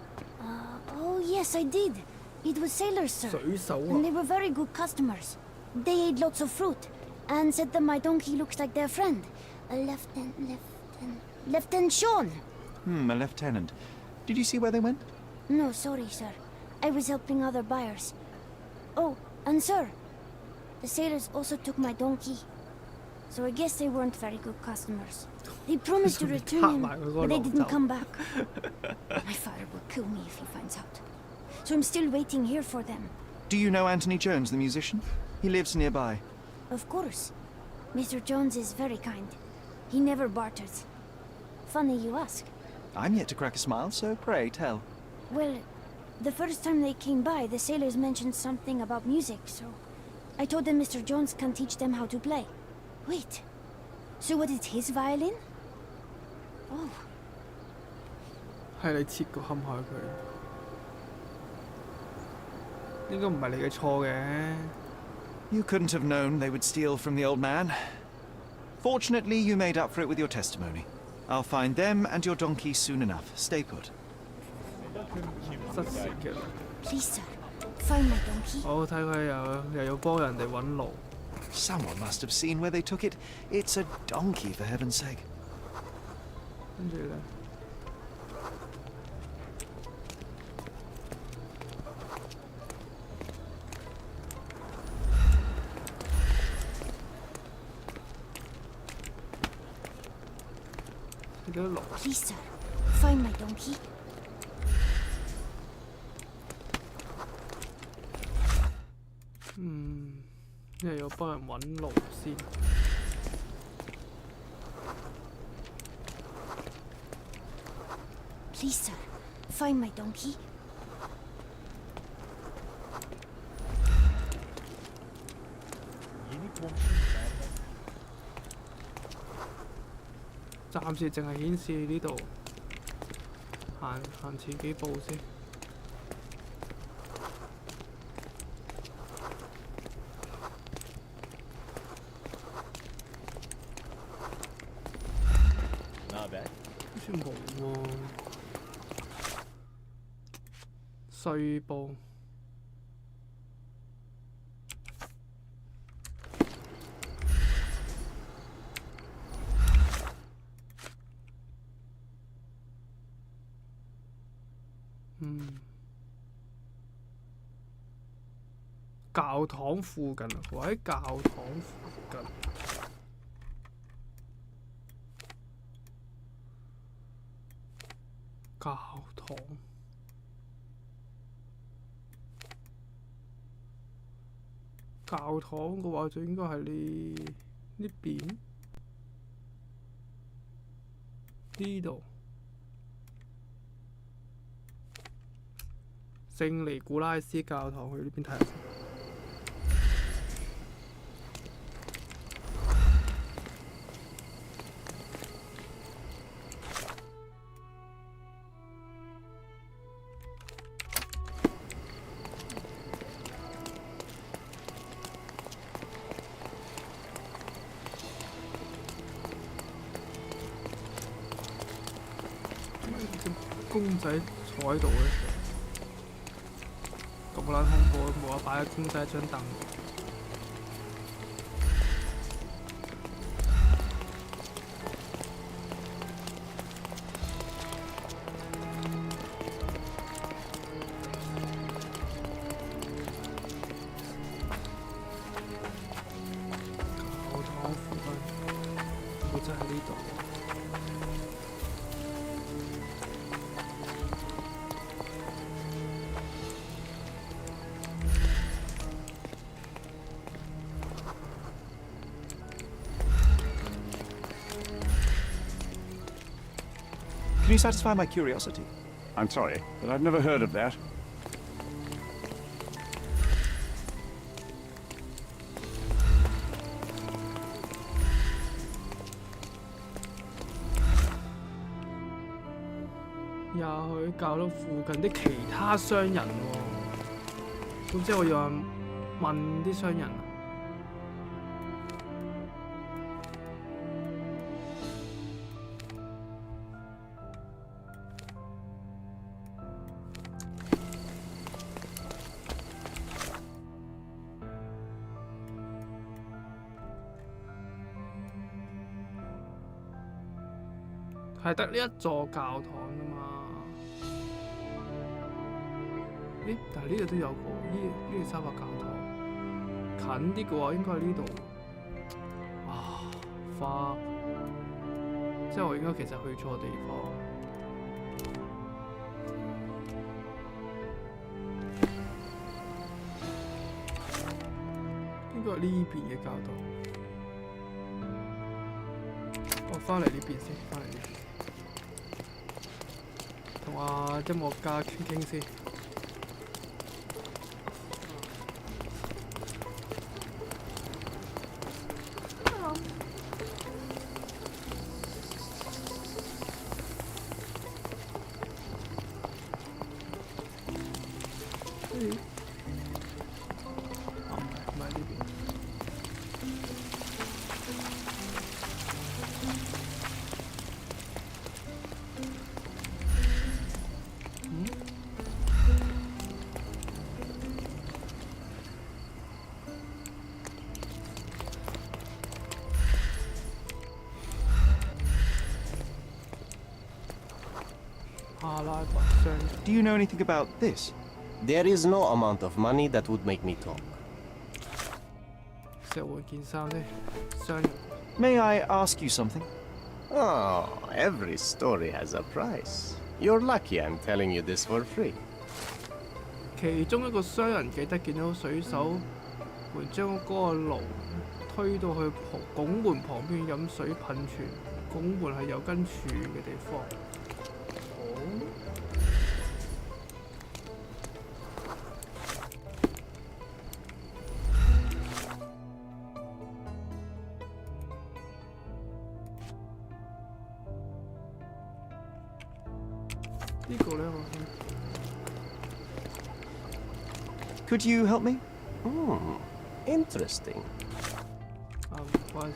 Oh, yes, I did. It was sailors, sir. And they were very good customers. They ate lots of fruit and said that my donkey looks like their friend. Lieutenant Sean. A lieutenant. Did you see where they went? No, sorry, sir. I was helping other buyers. Oh, and sir, the sailors also took my donkey. So I guess they weren't very good customers. They promised to return him, but they didn't come back. My father will kill me if he finds out. So I'm still waiting here for them. Do you know Anthony Jones, the musician? He lives nearby. Of course. Mr. Jones is very kind. He never barters. Funny you ask. I'm yet to crack a smile, so pray tell. Well, the first time they came by, the sailors mentioned something about music, so I told them Mr. Jones can teach them how to play. Wait, so what is his violin? Oh. 係你切個陷害佢，應該唔係你嘅錯嘅。You couldn't have known they would steal from the old man. Fortunately, you made up for it with your testimony. I'll find them and your donkey soon enough. Stay put. 失事嘅。Please, sir, find my donkey. 我睇佢又要幫人哋揾路。Someone must have seen where they took it. It's a donkey, for heaven's sake. 跟住咧。Please, sir, find my donkey. 又要幫人揾路先。Please, sir, find my donkey. 暫時淨係顯示呢度，行前幾步先。好似冇喎，碎步。教堂附近啊，我喺教堂附近。教堂。教堂嘅話就應該係呢邊呢度。聖尼古拉斯教堂去呢邊睇下先。公仔坐喺度嘅，咁撚恐怖，冇得擺個公仔喺張凳。教堂附近，會真係呢度。Can you satisfy my curiosity? I'm sorry, but I've never heard of that.又去教到附近啲其他商人喎，咁即係我要問啲商人啊。係得呢一座教堂啫嘛。咦？但係呢度都有個伊利沙伯教堂，近啲嘅話應該係呢度。花，即係我應該其實去錯地方。應該係呢邊嘅教堂。我翻嚟呢邊先，翻嚟呢邊，同阿音樂家傾傾先。Do you know anything about this? There is no amount of money that would make me talk. May I ask you something? Oh, every story has a price. You're lucky I'm telling you this for free. 其中一個商人記得見到水手會將嗰個爐推到去拱門旁邊飲水噴泉，拱門係有根柱嘅地方。呢個咧，我 Could you help me? Interesting.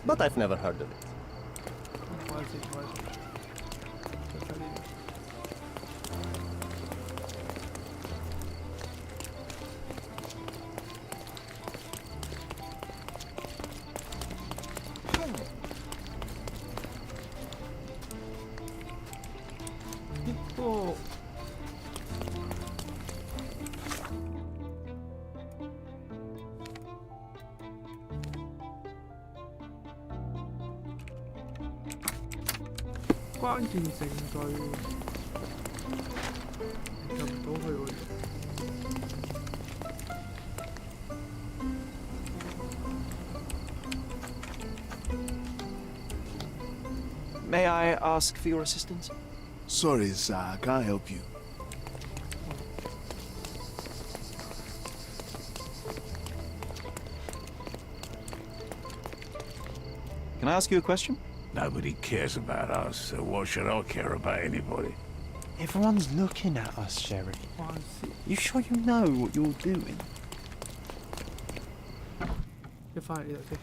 But I've never heard of it. Oh. 關鍵證據入唔到去喎。May I ask for your assistance? Sorry, sir, I can't help you. Can I ask you a question? Nobody cares about us, so why should I care about anybody? Everyone's looking at us, Sheriff. You sure you know what you're doing? 一翻嚟呢度先。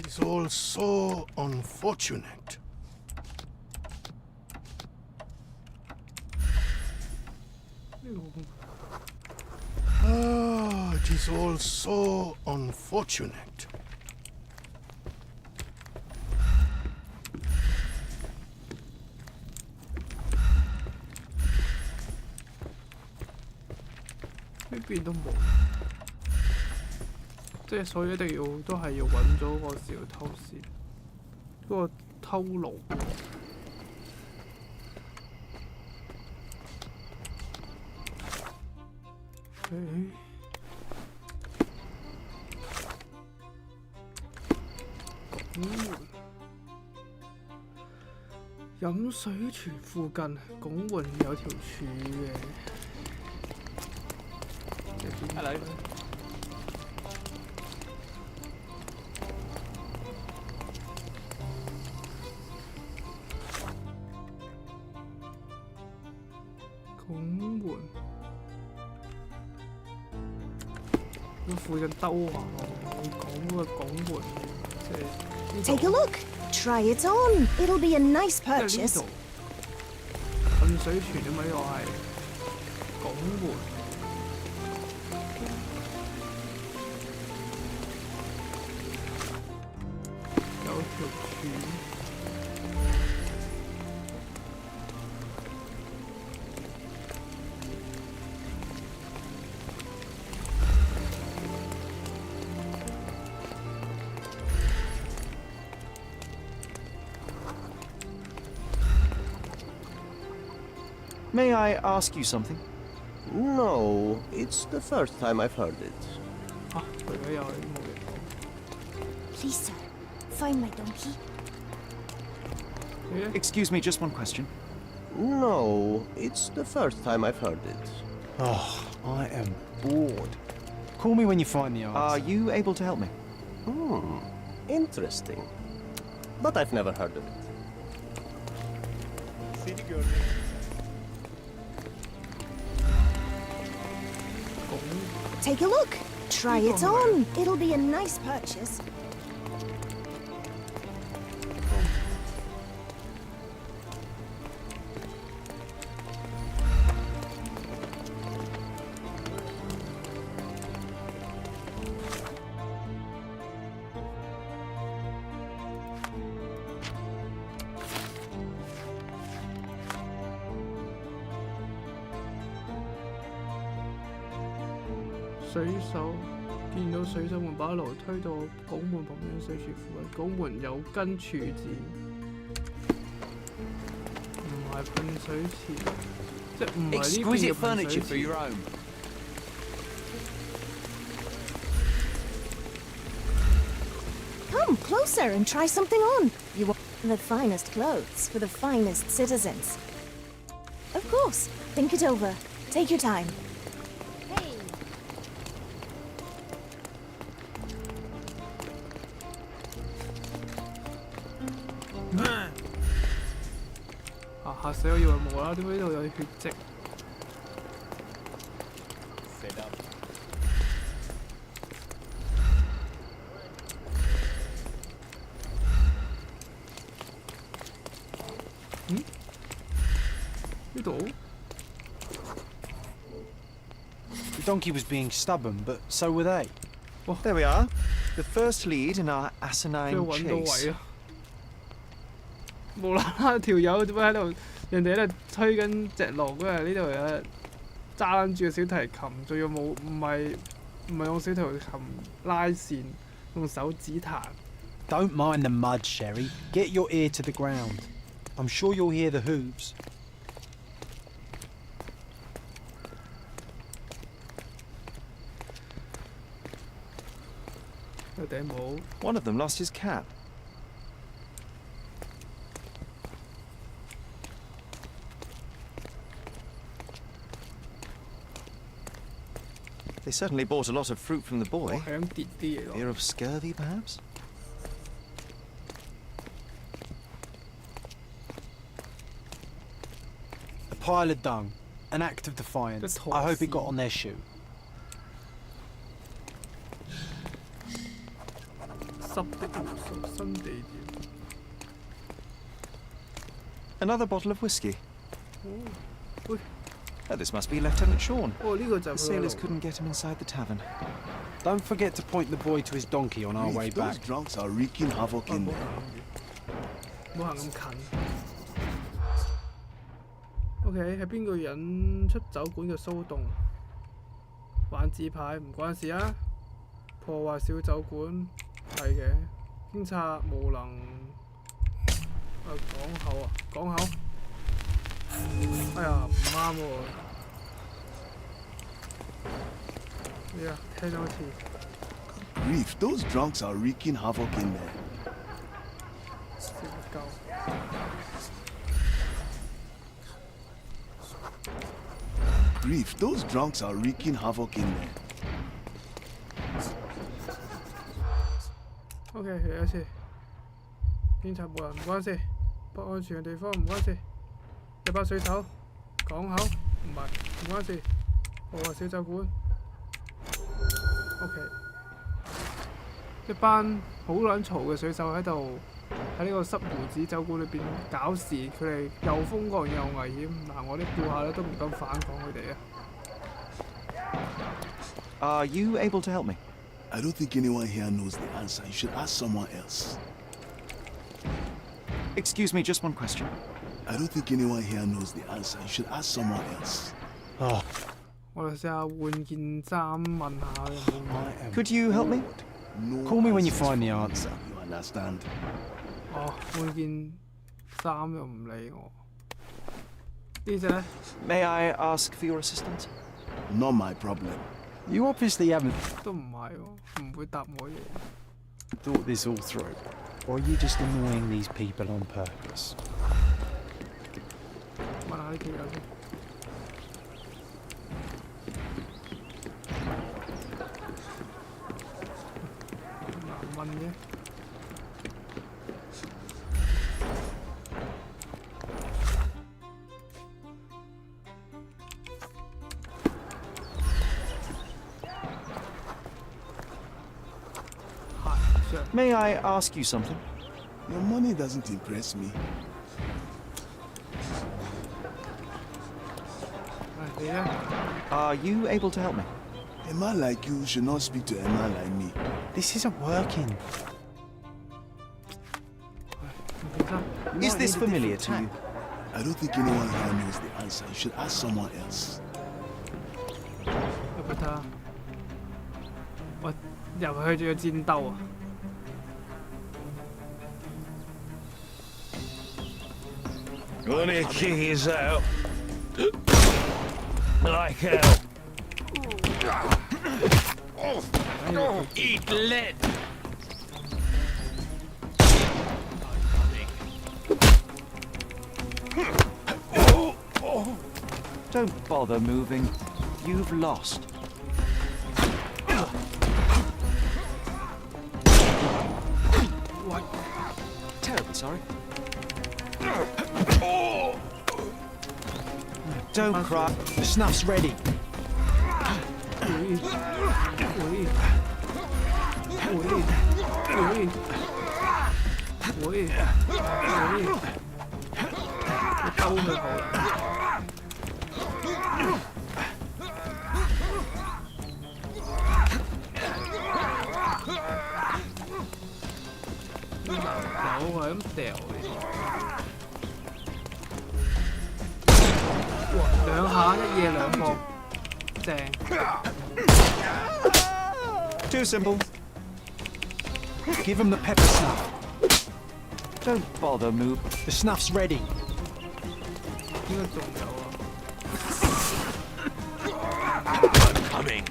It's all so unfortunate. It is all so unfortunate.呢邊都冇，即係所以一定要都係要揾咗個小偷先，嗰個偷爐。飲水泉附近拱門有條柱嘅。Hello。拱門。咁附近兜下，你講嗰個拱門，即係。Take a look. Try it on. It'll be a nice purchase. 噴水泉啊嘛，呢個係拱門。有條柱。May I ask you something? No, it's the first time I've heard it. 啊，佢都有冇嘢講。 Please, sir, find my donkey. Excuse me, just one question. No, it's the first time I've heard it. Oh, I am bored. Call me when you find the answer. Are you able to help me? Interesting. But I've never heard of it. Take a look. Try it on. It'll be a nice purchase.水手見到水手們把爐推到拱門旁邊水柱附近，拱門有根柱子，唔係噴水池，即係唔係呢邊嘅 Exquisite 噴水 furniture for 池。 your home. Come closer and try something on. You want the finest clothes for the finest citizens. Of course. Think it over. Take your time. Hey. 啊！嚇死我！以為冇啦，點解呢度有血跡？ 呢度 The donkey was being stubborn, but so were they. Well, there we are. The first lead in our asinine 即係揾到 chase. 位啊！無啦啦條友點解喺度？人哋喺度吹緊隻龍，跟住呢度有人揸緊住個小提琴，仲要冇唔係用小提琴拉線，用手指彈。 Don't mind the mud, Sherry. Get your ear to the ground. I'm sure you'll hear the hooves. One of them lost his cap. They certainly bought a lot of fruit from the boy. Fear of scurvy, perhaps? A pile of dung. An act of defiance. I hope it got on their shoe. Another bottle of whiskey. Oh, this must be Lieutenant Sean. The sailors couldn't get him inside the tavern. Don't forget to point the boy to his donkey on our way back. Those drunks are wreaking havoc in there. 冇行咁近。OK， 係邊個引出酒館嘅騷動？玩紙牌唔關事啊！破壞小酒館係嘅，警察無能。港口啊，港口。哎呀，唔啱喎！哎呀，聽到好似。 Grief, those drunks are wreaking havoc in there. Grief, those drunks are wreaking havoc in there. OK， 嚟一次。警察冇人唔關事，不安全嘅地方唔關事。一班水手，港口唔關事。破壞小酒館。OK。 一班好撚嘈嘅水手喺度喺呢個濕胡子酒館裏邊搞事，佢哋又瘋狂又危險。嗱，我啲顧客咧都唔敢反抗佢哋啊。Are you able to help me? I don't think anyone here knows the answer. You should ask someone else. Excuse me, just one question. I don't think anyone here knows the answer. You should ask someone else. Oh. 我哋試下換件衫問下有冇。 Could you help me? Call me when you find the answer. You understand? 哦，換件衫又唔理我。呢隻咧 May I ask for your assistance? Not my problem. You obviously haven't 都唔係喎，唔會答我嘢。 thought this all through. Or are you just annoying these people on purpose? 問下呢條友先。難問嘅。May I ask you something? Your money doesn't impress me. Are you able to help me? A man like you should not speak to a man like me. This isn't working. Is this familiar to you? I don't think anyone here knows the answer. You should ask someone else. 入去睇下。喂，入去仲要戰鬥啊！ Gonna kick his out. Like hell. Eat lead. Don't bother moving. You've lost. What? Terribly sorry. Don't cry. The snuff's ready. Too simple. Give him the pepper snuff. Don't bother move. The snuff's ready. 應該仲有啊。 I'm coming.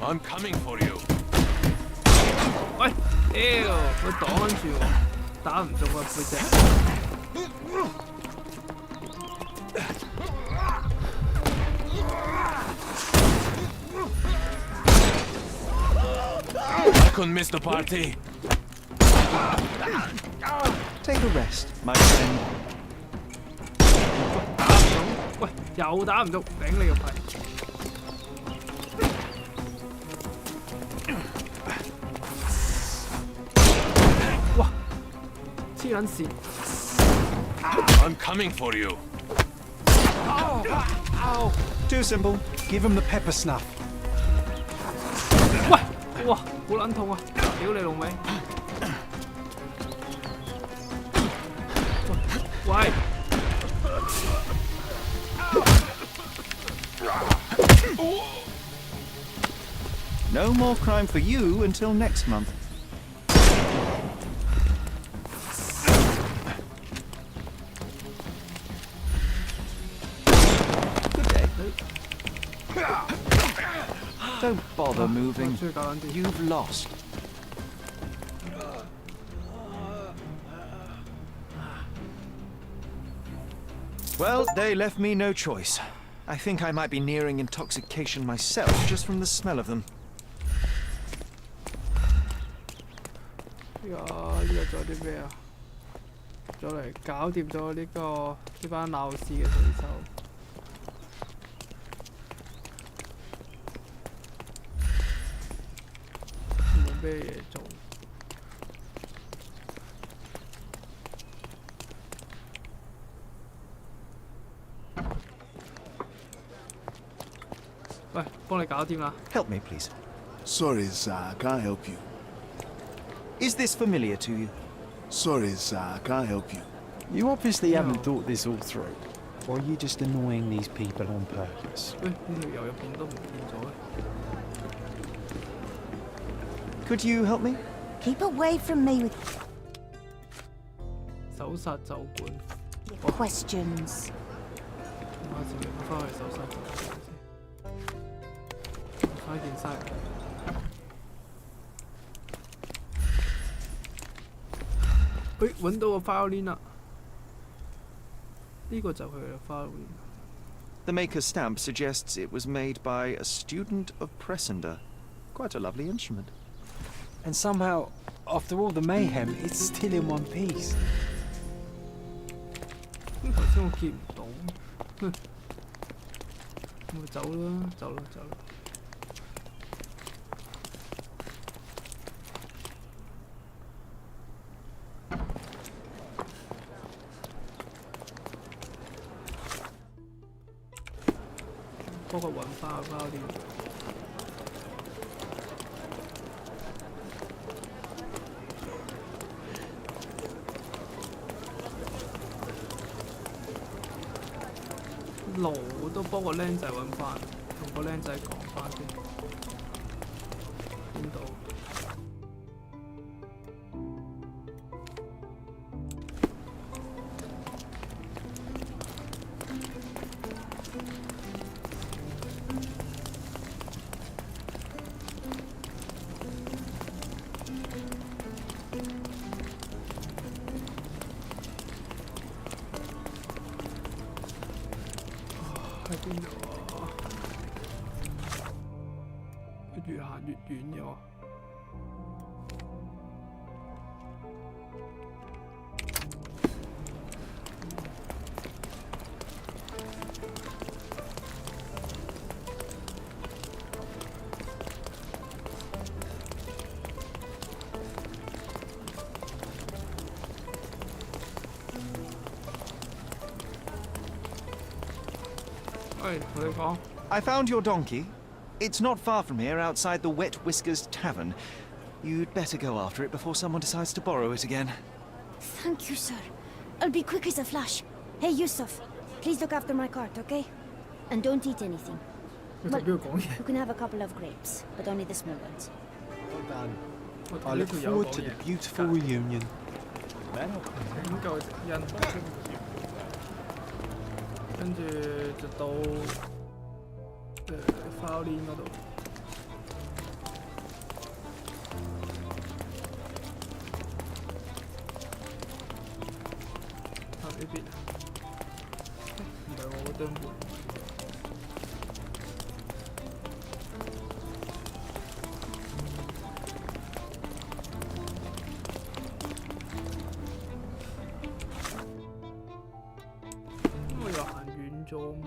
I'm coming for you. 喂，屌，佢擋住我，打唔中個背脊。 I couldn't miss the party. Take a rest, my friend. 喂，又打唔中，頂你個肺！哇，黐撚線！ I'm coming for you. Too simple. Give him the pepper snuff. 喂，哇，好撚痛啊！屌你老味！喂！ No more crime for you until next month. Good day. Don't bother moving. You've lost. Well, they left me no choice. I think I might be nearing intoxication myself just from the smell of them. 呢個仲有啲咩啊？再嚟搞掂咗呢班鬧事嘅對手。冇咩嘢做。喂，幫你搞掂啦。 Help me, please. Sorry, sir, I can't help you. Is this familiar to you? Sorry, sir, I can't help you. You obviously haven't thought this all through. Or are you just annoying these people on purpose? 喂，呢條友入邊都唔見咗嘅。 Could you help me? Keep away from me with... 手手殺酒館。 Questions. 我自己翻去手殺酒館先。翻件衫。揾到個 violin 啦！呢個就係佢嘅 violin。 The maker's stamp suggests it was made by a student of Pressender. Quite a lovely instrument. And somehow, after all the mayhem, it's still in one piece. 頭先我見唔到，哼，咪走啦，走啦，走啦。 幫佢揾翻個包啲。爐都幫個僆仔揾翻，同個僆仔講翻先。邊度？ 喺邊度啊？越行越遠嘅喎。I found your donkey. It's not far from here, outside the Wet Whiskers Tavern. You'd better go after it before someone decides to borrow it again. Thank you, sir. I'll be quick as a flash. Hey, Yusuf, please look after my cart, okay? And don't eat anything. Well, you can have a couple of grapes, but only the small ones. Well done. I look forward to the beautiful reunion. 點夠直因？跟住就到violin 嗰度。啊呢邊啊？唔係我嗰張門。我又行遠咗咩？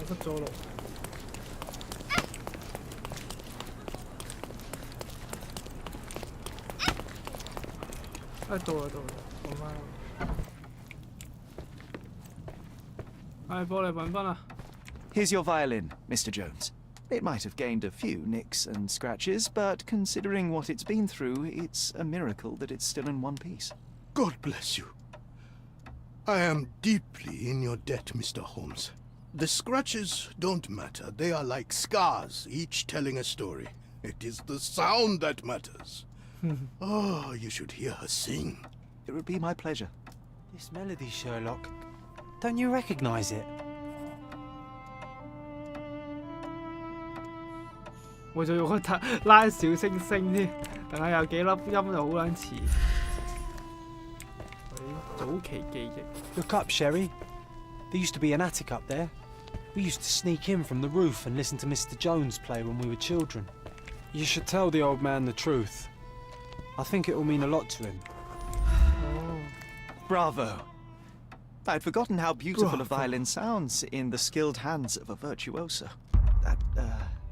失咗路。到啦，揾翻。幫你揾翻啦。 Here's your violin, Mr. Jones. It might have gained a few nicks and scratches, but considering what it's been through, it's a miracle that it's still in one piece. God bless you. I am deeply in your debt, Mr. Holmes. The scratches don't matter. They are like scars, each telling a story. It is the sound that matters. Oh, you should hear her sing. It would be my pleasure. This melody, Sherlock. Don't you recognize it? 我仲用個拉小星星添，等下有幾粒音就好撚似。早期記憶。Look up, Sherry. There used to be an attic up there. We used to sneak in from the roof and listen to Mr. Jones play when we were children. You should tell the old man the truth. I think it will mean a lot to him. Oh. Bravo! I'd forgotten how beautiful a violin sounds in the skilled hands of a virtuoso. That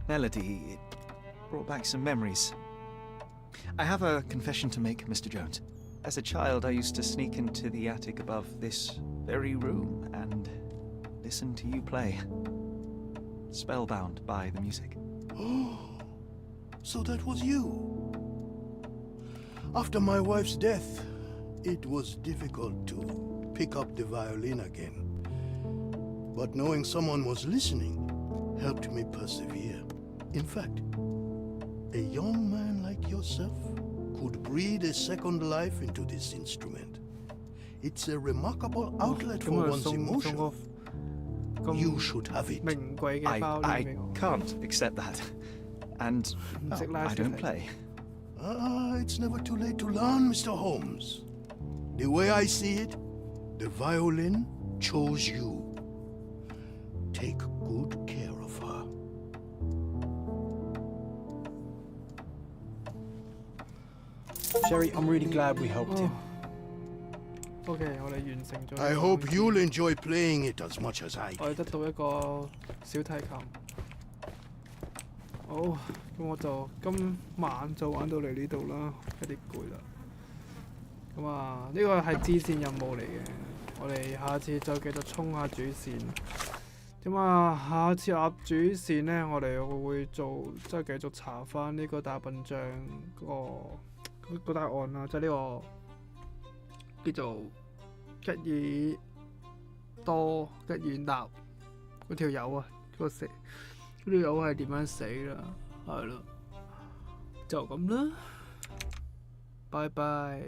melody, it brought back some memories. I have a confession to make, Mr. Jones. As a child, I used to sneak into the attic above this very room and listen to you play. Spellbound by the music. Oh, so that was you. After my wife's death, it was difficult to pick up the violin again. But knowing someone was listening helped me persevere. In fact, a young man like yourself could breathe a second life into this instrument. It's a remarkable outlet for one's emotion. You should have it. I can't accept that. And I don't play. It's never too late to learn, Mr. Holmes. The way I see it, the violin chose you. Take good care of her. Sherry, I'm really glad we helped him. OK， 我哋完成咗。 I hope you'll enjoy playing it as much as I 我哋得到一個小提琴。好，咁我就今晚就玩到嚟呢度啦，有啲攰啦。咁啊，呢個係支線任務嚟嘅，我哋下次再繼續衝下主線。咁啊，下次入主線呢，我哋會做即係繼續查翻呢個大笨象個答案啦，即係呢個叫做吉爾多吉爾納嗰條友啊，嗰條友係點樣死啦？係咯，就咁啦，拜拜。